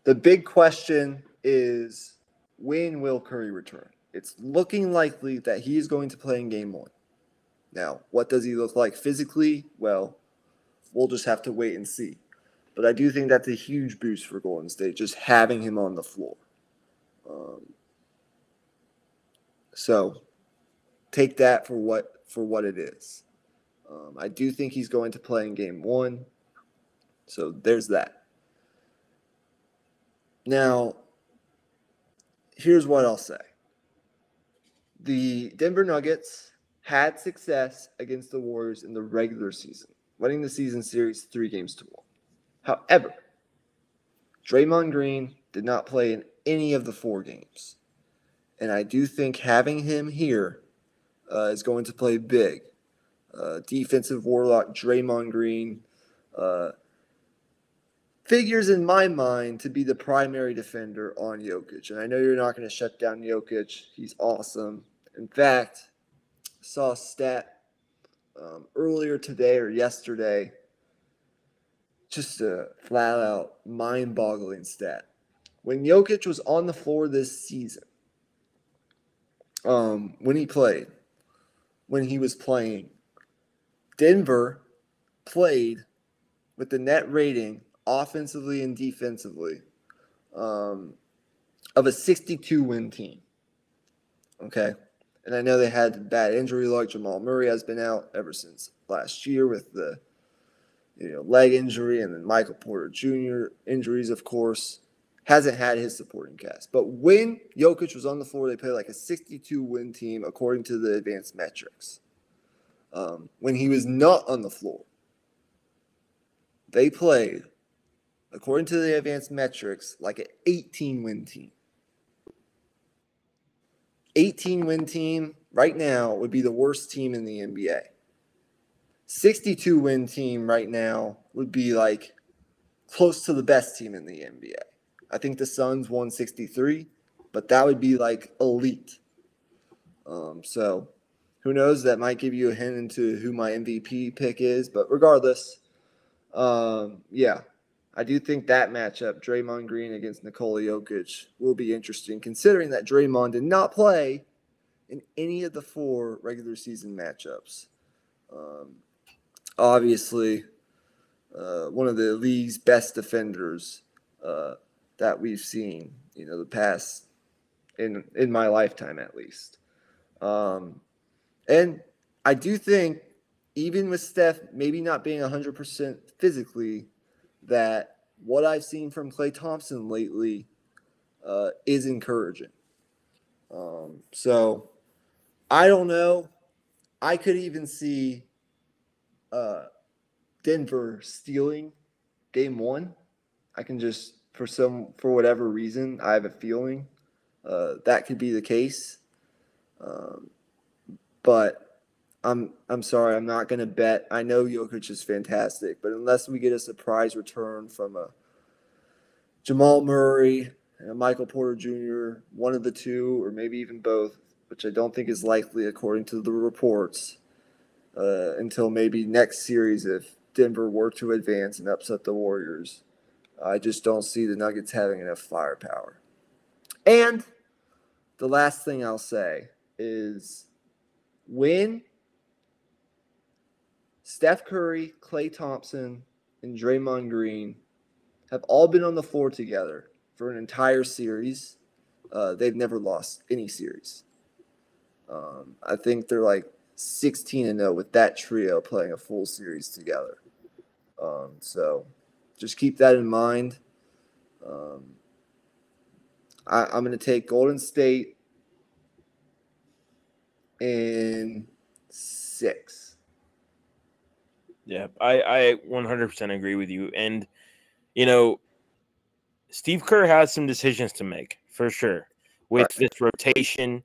the big question is, when will Curry return? It's looking likely that he is going to play in Game 1. Now, what does he look like physically? Well, we'll just have to wait and see. But I do think that's a huge boost for Golden State, just having him on the floor. So take that for what it is. I do think he's going to play in Game 1. So there's that. Now, here's what I'll say. The Denver Nuggets had success against the Warriors in the regular season, winning the season series 3-1. However, Draymond Green did not play in any of the 4 games. And I do think having him here is going to play big. Defensive warlock Draymond Green figures in my mind to be the primary defender on Jokic. And I know you're not going to shut down Jokic. He's awesome. In fact, I saw a stat earlier today or yesterday, just a flat-out mind-boggling stat. When Jokic was on the floor this season, when he was playing, Denver played with the net rating offensively and defensively of a 62-win team. Okay? And I know they had bad injury luck. Jamal Murray has been out ever since last year with the leg injury, and then Michael Porter Jr. injuries, of course. Hasn't had his supporting cast. But when Jokic was on the floor, they played like a 62-win team according to the advanced metrics. When he was not on the floor, they played, according to the advanced metrics, like an 18-win team. 18-win team right now would be the worst team in the NBA. 62-win team right now would be like close to the best team in the NBA. I think the Suns won 63, but that would be like elite. So who knows? That might give you a hint into who my MVP pick is. But regardless, yeah, I do think that matchup, Draymond Green against Nikola Jokic, will be interesting, considering that Draymond did not play in any of the 4 regular season matchups. Obviously, one of the league's best defenders that we've seen, the past in my lifetime at least. And I do think, even with Steph maybe not being 100% physically, that what I've seen from Klay Thompson lately is encouraging. So I don't know. I could even see Denver stealing Game 1. I can just, for whatever reason, I have a feeling that could be the case. But I'm sorry, I'm not going to bet. I know Jokic is fantastic, but unless we get a surprise return from a Jamal Murray and a Michael Porter Jr., one of the two, or maybe even both, which I don't think is likely according to the reports, until maybe next series if Denver were to advance and upset the Warriors. I just don't see the Nuggets having enough firepower. And the last thing I'll say is, when Steph Curry, Klay Thompson, and Draymond Green have all been on the floor together for an entire series, they've never lost any series. I think they're like 16-0 with that trio playing a full series together. So just keep that in mind. I'm going to take Golden State in 6. Yeah, I 100% agree with you. And, you know, Steve Kerr has some decisions to make for sure with Right. this rotation.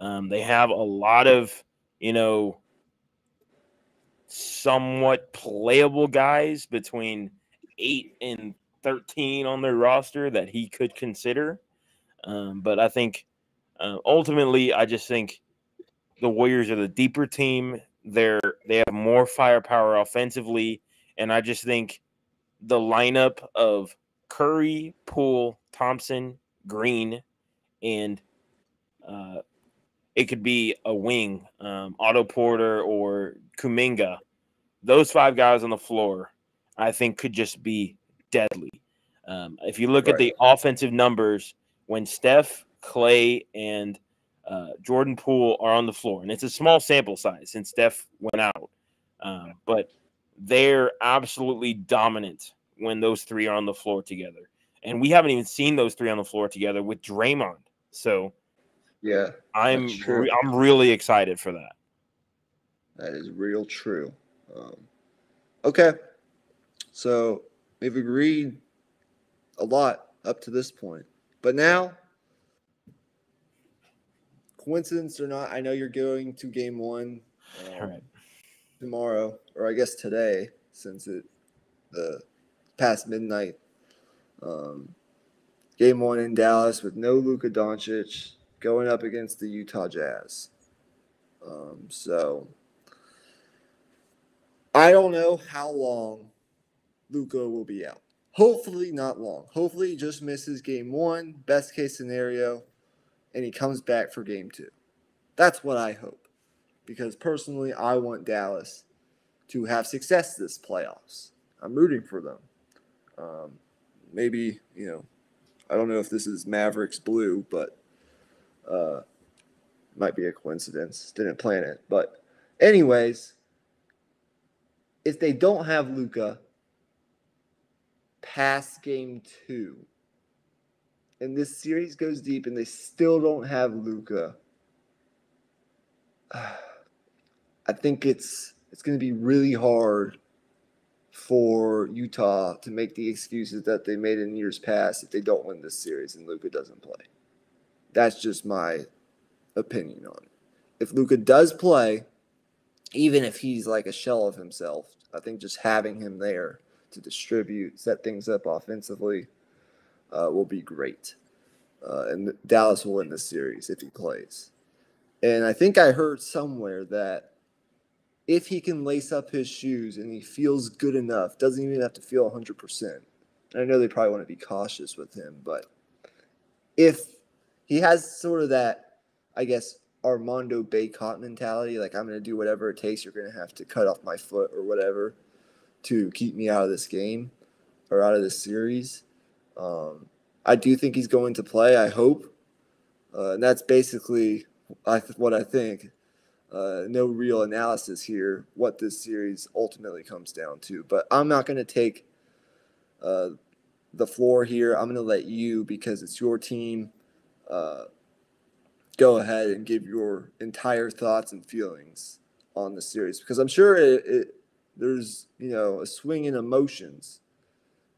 They have a lot of, you know, somewhat playable guys between 8 and 13 on their roster that he could consider. But I think ultimately, I just think the Warriors are the deeper team. They have more firepower offensively, and I just think the lineup of Curry, Poole, Thompson, Green, and uh, it could be a wing, Otto Porter or Kuminga. Those 5 guys on the floor, I think, could just be deadly. If you look at Right. the offensive numbers, when Steph, Clay, and Jordan Poole are on the floor, and it's a small sample size since Steph went out, but they're absolutely dominant when those 3 are on the floor together. And we haven't even seen those 3 on the floor together with Draymond. So Yeah, that's true. I'm really excited for that. That is real true. Okay, so we've agreed a lot up to this point, but now, coincidence or not, I know you're going to Game 1 All right. tomorrow, or I guess today, since it past midnight. Um, Game 1 in Dallas with no Luka Doncic going up against the Utah Jazz. So I don't know how long Luka will be out. Hopefully not long. Hopefully he just misses Game 1, best case scenario, and he comes back for Game 2. That's what I hope. Because personally, I want Dallas to have success this playoffs. I'm rooting for them. Maybe, I don't know if this is Mavericks blue, but might be a coincidence. Didn't plan it. But, anyways, if they don't have Luka past Game 2, and this series goes deep and they still don't have Luka, I think it's going to be really hard for Utah to make the excuses that they made in years past if they don't win this series and Luka doesn't play. That's just my opinion on it. If Luka does play, even if he's like a shell of himself, I think just having him there to distribute, set things up offensively will be great. And Dallas will win this series if he plays. And I think I heard somewhere that if he can lace up his shoes and he feels good enough, doesn't even have to feel 100%. I know they probably want to be cautious with him, but if he has sort of that, I guess, Armando Bacot mentality, like I'm going to do whatever it takes, you're going to have to cut off my foot or whatever to keep me out of this game or out of this series. I do think he's going to play, I hope. And that's basically what I think. No real analysis here what this series ultimately comes down to. But I'm not going to take the floor here. I'm going to let you, because it's your team, go ahead and give your entire thoughts and feelings on the series. Because I'm sure there's a swing in emotions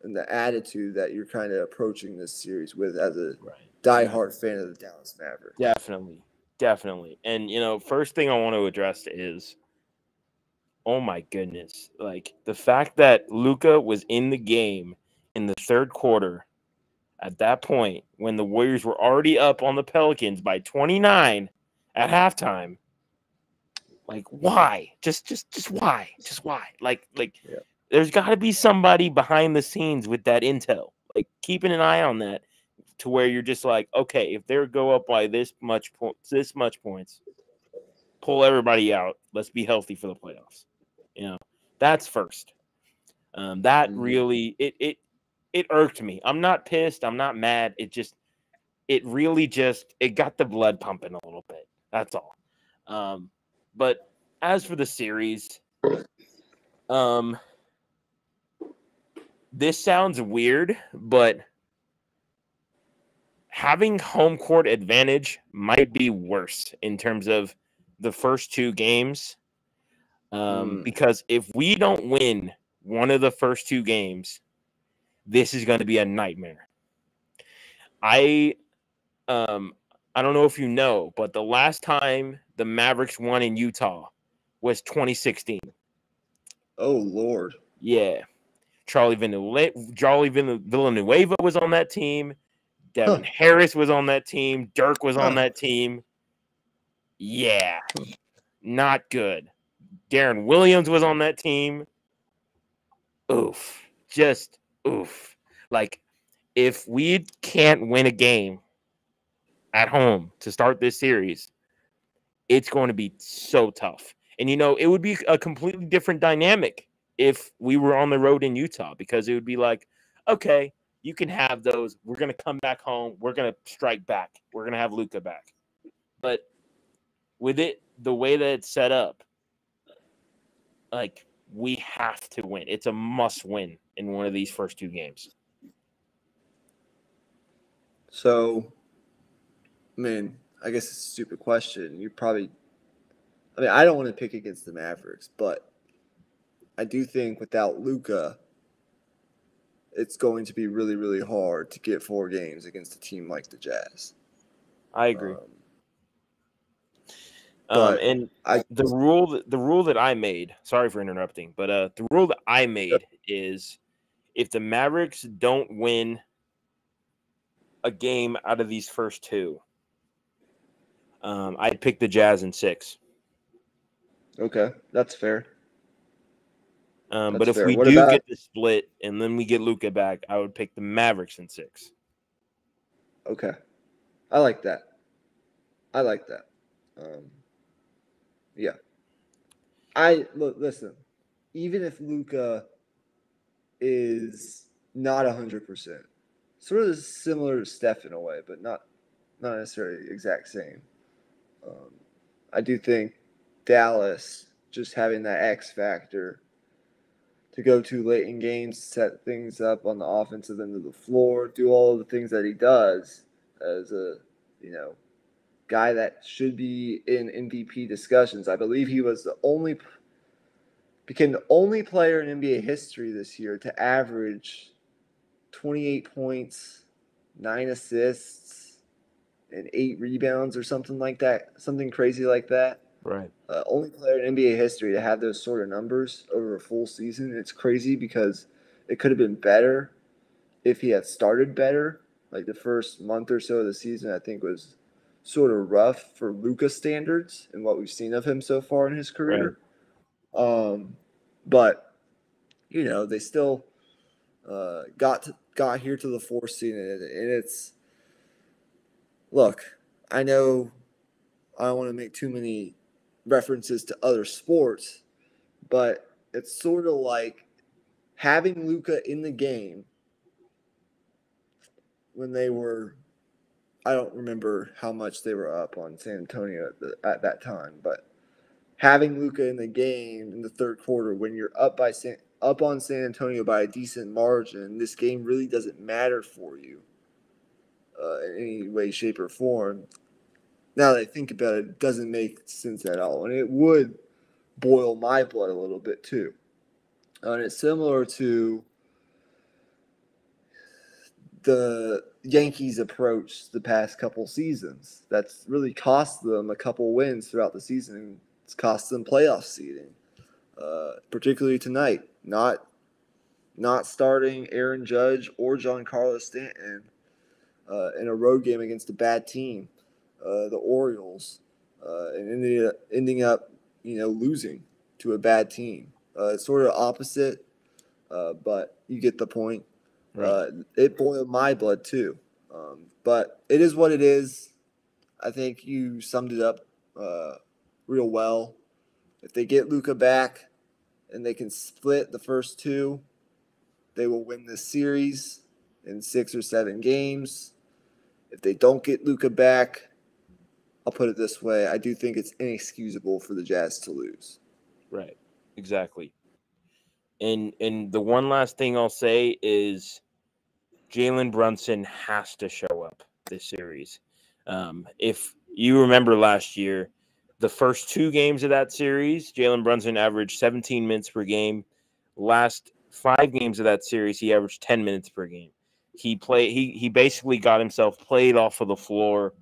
and the attitude that you're kind of approaching this series with as a diehard fan of the Dallas Mavericks. Definitely. And, first thing I want to address is, oh my goodness, like the fact that Luka was in the game in the third quarter at that point when the Warriors were already up on the Pelicans by 29 at halftime. Like, why? Just why? Just why? Like, Yeah. There's got to be somebody behind the scenes with that intel, like keeping an eye on that, to where you're just like, okay, if they go up by this much points, pull everybody out. Let's be healthy for the playoffs. That's first. That really it irked me. I'm not pissed. I'm not mad. It really it got the blood pumping a little bit. That's all. But as for the series, this sounds weird, but having home court advantage might be worse in terms of the first 2 games. Because if we don't win one of the first two games, this is going to be a nightmare. I don't know if you know, but the last time the Mavericks won in Utah was 2016. Oh, Lord. Yeah. Charlie Villanueva was on that team. Devin Harris was on that team. Dirk was on that team. Yeah. Not good. Darren Williams was on that team. Oof. Just oof. Like, if we can't win a game at home to start this series, it's going to be so tough. And, it would be a completely different dynamic if we were on the road in Utah, because it would be like, okay, you can have those. We're going to come back home. We're going to strike back. We're going to have Luka back. But with it, the way that it's set up, like, we have to win. It's a must win in one of these first two games. So, I mean, I guess it's a stupid question. I don't want to pick against the Mavericks, but I do think without Luka, it's going to be really, really hard to get 4 games against a team like the Jazz. I agree. But the rule that I made, sorry for interrupting, but the rule that I made is if the Mavericks don't win a game out of these first two, I'd pick the Jazz in 6. Okay, that's fair. But if we get the split and then we get Luka back, I would pick the Mavericks in 6. Okay. I like that. Yeah. Listen, even if Luka is not 100%, sort of similar to Steph in a way, but not necessarily the exact same. I do think Dallas just having that X factor to go too late in games, set things up on the offensive end of the floor, do all of the things that he does as a, guy that should be in MVP discussions. I believe he was became the only player in NBA history this year to average 28 points, 9 assists, and 8 rebounds or something like that, something crazy like that. Right. Only player in NBA history to have those sort of numbers over a full season. It's crazy because it could have been better if he had started better. Like the first month or so of the season, I think was sort of rough for Luka standards and what we've seen of him so far in his career. Right. But they still got here to the 4th seed, and it's look. I know I don't want to make too many references to other sports, but it's sort of like having Luka in the game when they were, I don't remember how much they were up on San Antonio at that time, but having Luka in the game in the 3rd quarter when you're up on San Antonio by a decent margin, this game really doesn't matter for you in any way, shape, or form. Now that I think about it, it doesn't make sense at all, and it would boil my blood a little bit too. And it's similar to the Yankees' approach the past couple seasons. That's really cost them a couple wins throughout the season. It's cost them playoff seeding, particularly tonight. Not starting Aaron Judge or Giancarlo Stanton in a road game against a bad team, the Orioles, and ending up losing to a bad team. It's sort of opposite, but you get the point. Right. It boiled my blood too, but it is what it is. I think you summed it up real well. If they get Luka back and they can split the first two, they will win this series in 6 or 7 games. If they don't get Luka back, I'll put it this way: I do think it's inexcusable for the Jazz to lose. Right. Exactly. And the one last thing I'll say is Jalen Brunson has to show up this series. If you remember last year, The first 2 games of that series, Jalen Brunson averaged 17 minutes per game. Last 5 games of that series, he averaged 10 minutes per game. He basically got himself played off of the floor.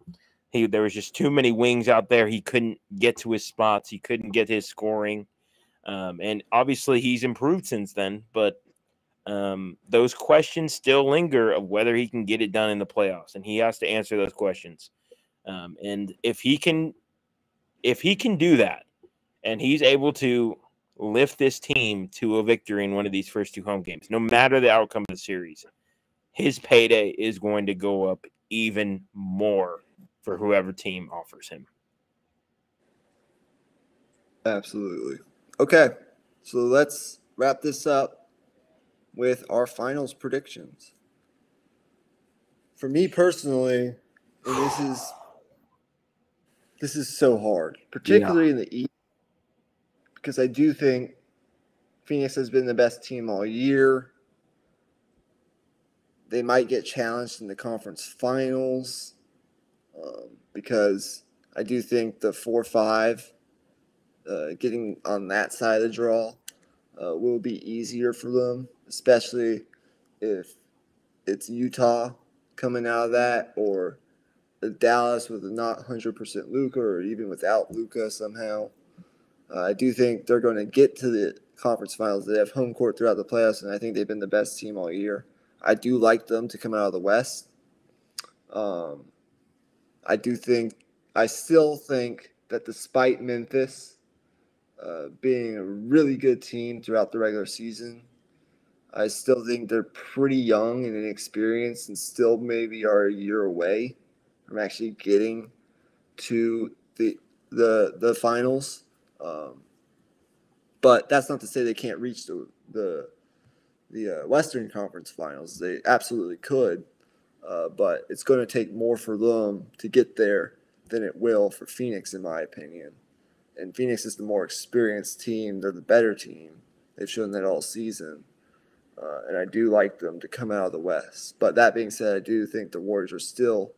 There was just too many wings out there. He couldn't get to his spots. He couldn't get his scoring. And obviously he's improved since then, but those questions still linger of whether he can get it done in the playoffs, and he has to answer those questions. And if he can do that, and he's able to lift this team to a victory in one of these first 2 home games, no matter the outcome of the series, his payday is going to go up even more for whoever team offers him. Absolutely. Okay, so let's wrap this up with our finals predictions. For me personally, and this is so hard, particularly in the East, because I do think Phoenix has been the best team all year. They might get challenged in the conference finals because I do think the 4-5 getting on that side of the draw will be easier for them, especially if it's Utah coming out of that, or Dallas with a not 100% Luka, or even without Luka somehow. I do think they're going to get to the conference finals. They have home court throughout the playoffs, and I think they've been the best team all year. I do like them to come out of the West. I still think that despite Memphis being a really good team throughout the regular season, I still think they're pretty young and inexperienced, and still maybe are a year away from actually getting to the finals. But that's not to say they can't reach the Western Conference Finals. They absolutely could, but it's going to take more for them to get there than it will for Phoenix, in my opinion. And Phoenix is the more experienced team. They're the better team. They've shown that all season. And I do like them to come out of the West. But that being said, I do think the Warriors are still,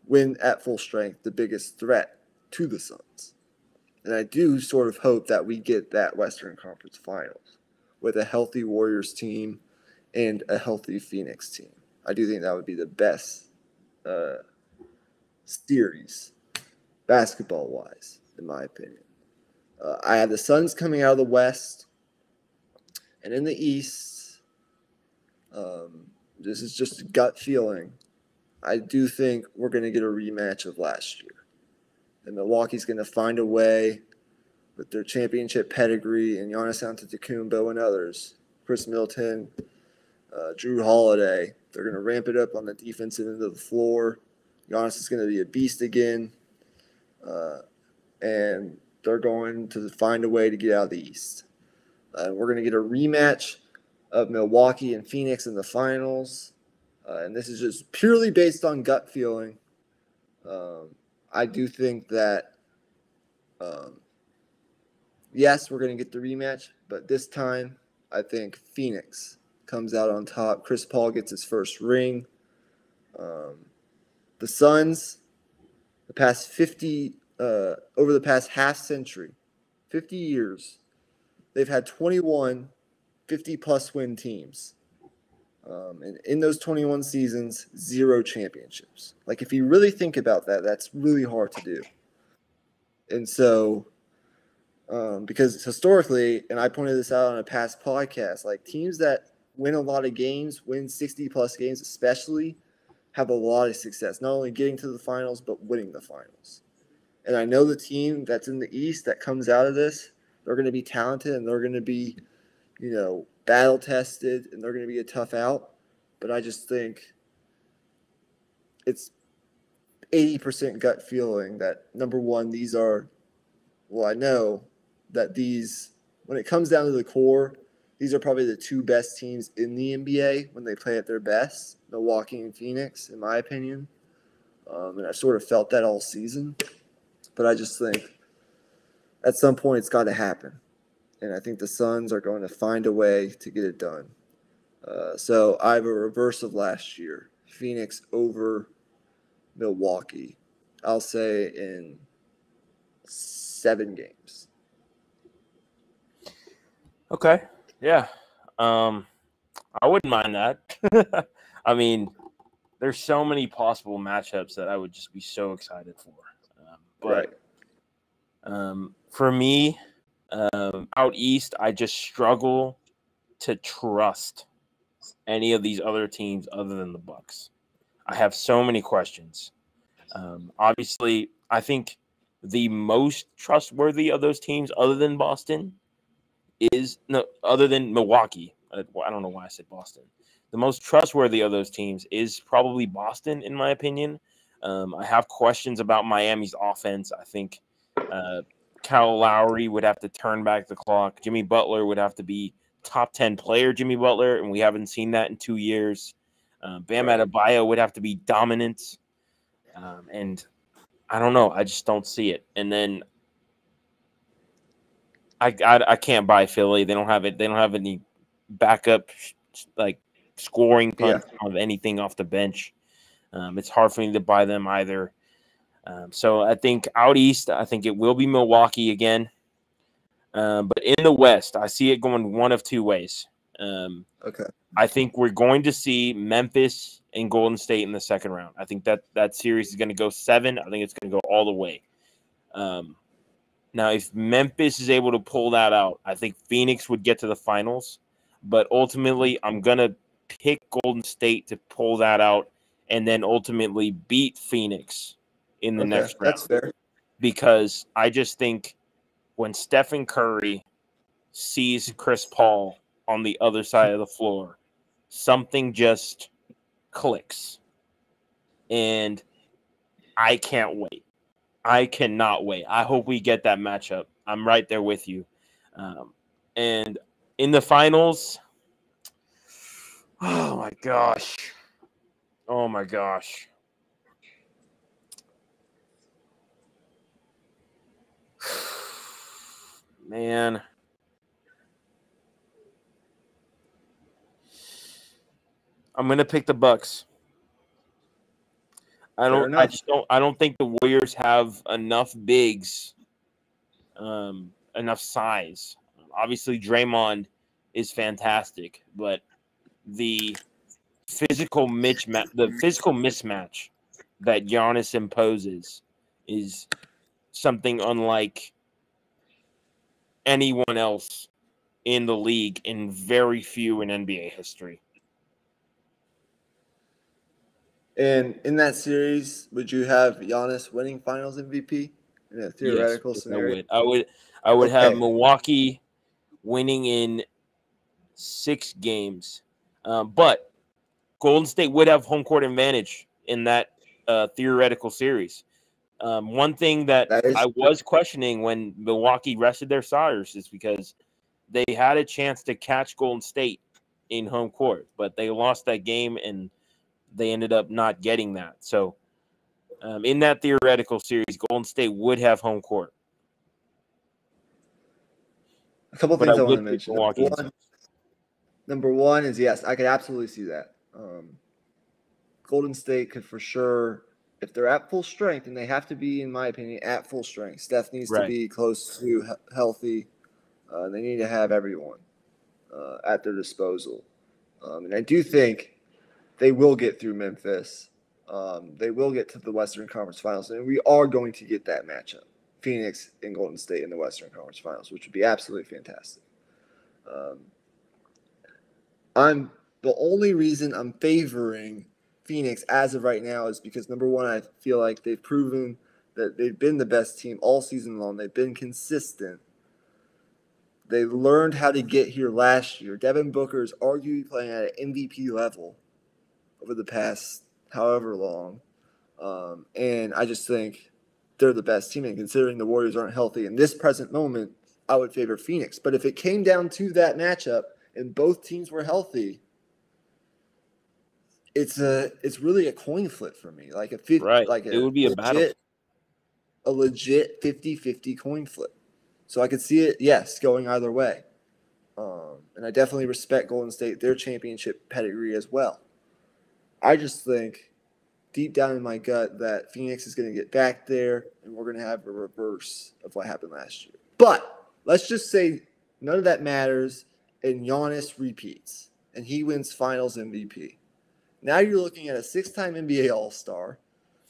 when at full strength, the biggest threat to the Suns. And I do sort of hope that we get that Western Conference Finals with a healthy Warriors team and a healthy Phoenix team. I do think that would be the best series, basketball-wise, in my opinion. I have the Suns coming out of the West. And in the East, this is just a gut feeling. I do think we're going to get a rematch of last year. And Milwaukee's going to find a way with their championship pedigree and Giannis Antetokounmpo and others, Chris Middleton, Drew Holiday. They're going to ramp it up on the defensive end of the floor. Giannis is going to be a beast again. And they're going to find a way to get out of the East. We're going to get a rematch of Milwaukee and Phoenix in the finals. And this is just purely based on gut feeling. I do think that, yes, we're going to get the rematch, but this time I think Phoenix comes out on top. Chris Paul gets his first ring. The Suns, over the past half century, 50 years, they've had 21 50-plus win teams. And in those 21 seasons, 0 championships. Like, if you really think about that, that's really hard to do. And so, because historically, and I pointed this out on a past podcast, like, teams that win a lot of games, win 60-plus games especially, have a lot of success, not only getting to the finals, but winning the finals. And I know the team that's in the East that comes out of this, they're going to be talented and they're going to be, battle-tested, and they're going to be a tough out. But I just think it's 80% gut feeling that, number one, I know that when it comes down to the core, these are probably the 2 best teams in the NBA when they play at their best, Milwaukee and Phoenix, in my opinion. And I sort of felt that all season. But I just think at some point it's got to happen. And I think the Suns are going to find a way to get it done. So I have a reverse of last year. Phoenix over Milwaukee. I'll say in 7 games. Okay. Yeah. I wouldn't mind that. I mean, there's so many possible matchups that I would just be so excited for. But for me, out east, I just struggle to trust any of these other teams other than the Bucks. I have so many questions. Obviously, I think the most trustworthy of those teams, other than Boston, other than Milwaukee. I don't know why I said Boston. The most trustworthy of those teams is probably Boston, in my opinion. I have questions about Miami's offense. I think Kyle Lowry would have to turn back the clock. Jimmy Butler would have to be top 10 player Jimmy Butler, and we haven't seen that in 2 years. Bam Adebayo would have to be dominant. And I don't know. I just don't see it. And then I can't buy Philly. They don't have it. They don't have any backup like scoring punch of anything off the bench. It's hard for me to buy them either. So I think out east, I think it will be Milwaukee again. But in the West, I see it going one of two ways. I think we're going to see Memphis and Golden State in the second round. I think that series is going to go 7. I think it's going to go all the way. Now, if Memphis is able to pull that out, I think Phoenix would get to the finals. But ultimately, I'm going to pick Golden State to pull that out and then ultimately beat Phoenix in the next round. That's fair. Because I just think when Stephen Curry sees Chris Paul on the other side of the floor, something just clicks. And I can't wait. I cannot wait. I hope we get that matchup. I'm right there with you. And in the finals, oh my gosh. Man. I'm going to pick the Bucks. I don't think the Warriors have enough bigs, enough size. Obviously, Draymond is fantastic, but the physical mismatch that Giannis imposes is something unlike anyone else in the league and very few in NBA history. And in that series, would you have Giannis winning Finals MVP in a theoretical scenario? I would have Milwaukee winning in 6 games, but Golden State would have home court advantage in that theoretical series. One thing that I was questioning when Milwaukee rested their starters is because they had a chance to catch Golden State in home court, but they lost that game and they ended up not getting that. So in that theoretical series, Golden State would have home court. A couple things I want to mention. Number one is, yes, I could absolutely see that. Golden State could for sure, if they're at full strength, and they have to be, in my opinion, at full strength. Steph needs to be close to healthy. They need to have everyone at their disposal. And I do think they will get through Memphis. They will get to the Western Conference Finals, and we are going to get that matchup, Phoenix and Golden State in the Western Conference Finals, which would be absolutely fantastic. The only reason I'm favoring Phoenix as of right now is because, number one, I feel like they've proven that they've been the best team all season long. They've been consistent. They learned how to get here last year. Devin Booker is arguably playing at an MVP level over the past however long. And I just think they're the best team. And considering the Warriors aren't healthy in this present moment, I would favor Phoenix. But if it came down to that matchup and both teams were healthy, it's really a coin flip for me. It would be a battle. A legit 50-50 coin flip. So I could see it, yes, going either way. And I definitely respect Golden State, their championship pedigree as well. I just think deep down in my gut that Phoenix is going to get back there and we're going to have a reverse of what happened last year. But let's just say none of that matters and Giannis repeats and he wins Finals MVP. Now you're looking at a 6-time NBA All-Star,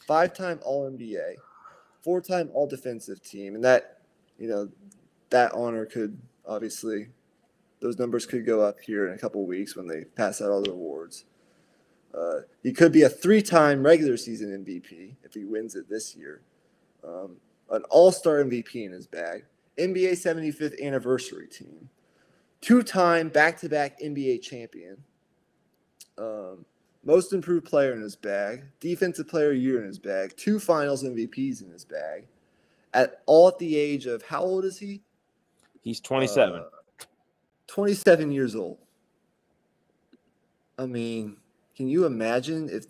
5-time All-NBA, 4-time All-Defensive Team, and that honor could obviously, those numbers could go up here in a couple of weeks when they pass out all the awards. He could be a 3-time regular season MVP if he wins it this year. An All-Star MVP in his bag. NBA 75th anniversary team. 2-time back-to-back NBA champion. Most improved player in his bag. Defensive player of the year in his bag. 2 finals MVPs in his bag. At the age of, how old is he? He's 27. 27 years old. I mean, can you imagine if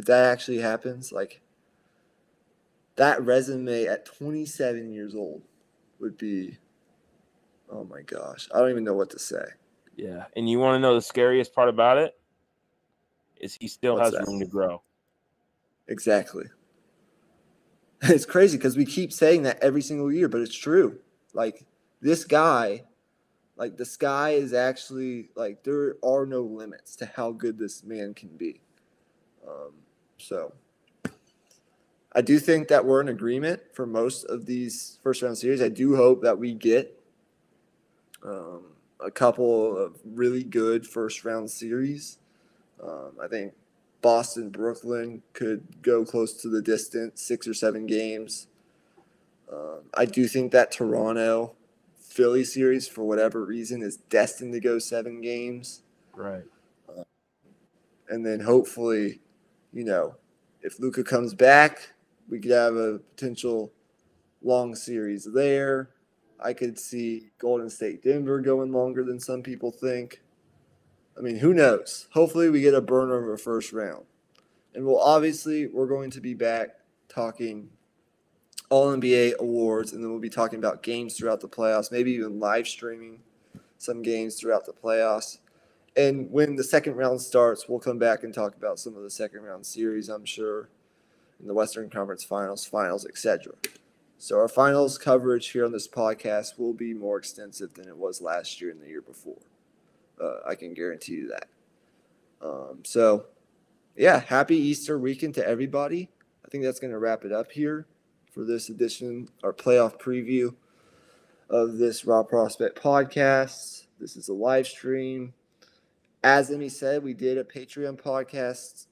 that actually happens? Like, that resume at 27 years old would be, oh my gosh, I don't even know what to say. Yeah, and you want to know the scariest part about it? Is he still has room to grow. Exactly. It's crazy because we keep saying that every single year, but it's true. Like, this guy, like, the sky is actually, like, there are no limits to how good this man can be. So I do think that we're in agreement for most of these first-round series. I do hope that we get a couple of really good first-round series. I think Boston, Brooklyn could go close to the distance, 6 or 7 games. I do think that Toronto Philly series, for whatever reason, is destined to go 7 games. Right. And then hopefully, if Luka comes back, we could have a potential long series there. I could see Golden State Denver going longer than some people think. I mean, who knows? Hopefully we get a burner of a first round. And we're going to be back talking All-NBA awards, and then we'll be talking about games throughout the playoffs, maybe even live streaming some games throughout the playoffs. And when the second round starts, we'll come back and talk about some of the second round series, I'm sure, in the Western Conference Finals, etc. So our finals coverage here on this podcast will be more extensive than it was last year and the year before. I can guarantee you that. Happy Easter weekend to everybody. I think that's going to wrap it up here for this edition, our playoff preview of this Raw Prospect podcast. This is a live stream. As Emmy said, we did a Patreon podcast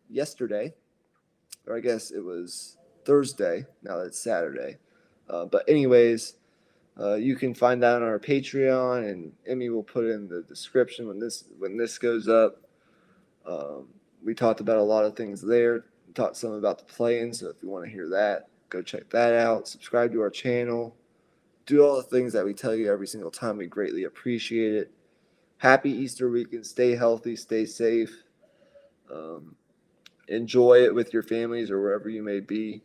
yesterday, or I guess it was Thursday, now that it's Saturday. But anyways, you can find that on our Patreon, and Emmy will put it in the description when this goes up. We talked about a lot of things there. We talked some about the play-in, so if you want to hear that, go check that out. Subscribe to our channel. Do all the things that we tell you every single time. We greatly appreciate it. Happy Easter weekend. Stay healthy. Stay safe. Enjoy it with your families or wherever you may be,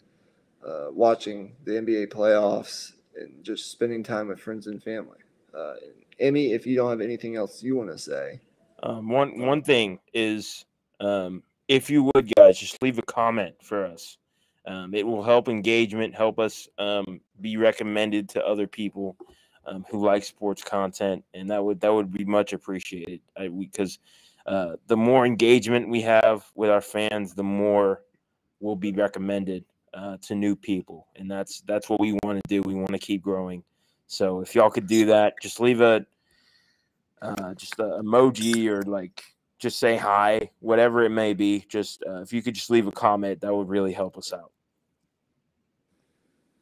watching the NBA playoffs and just spending time with friends and family. Emmy, if you don't have anything else you want to say. One thing is, if you would, guys, just leave a comment for us. It will help engagement, help us be recommended to other people who like sports content, and that would be much appreciated. Because the more engagement we have with our fans, the more we'll be recommended to new people, and that's what we want to do. We want to keep growing. So if y'all could do that, just leave a emoji or just say hi, whatever it may be. Just if you could just leave a comment, that would really help us out.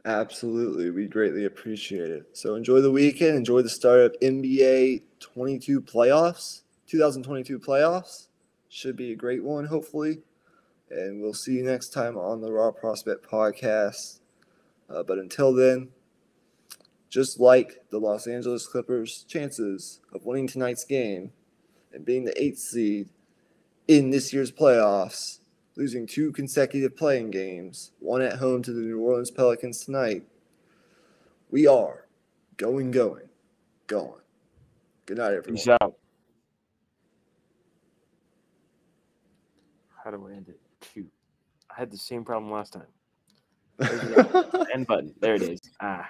Absolutely. We greatly appreciate it. So enjoy the weekend. Enjoy the start of NBA 2022 playoffs. Should be a great one, hopefully. And we'll see you next time on the Raw Prospect Podcast. But until then, just like the Los Angeles Clippers' chances of winning tonight's game and being the 8th seed in this year's playoffs, losing 2 consecutive playing games, one at home to the New Orleans Pelicans tonight, we are going. Good night, everyone. Peace out. How do I end it? Cute. I had the same problem last time. Where's the end button? There it is. Ah.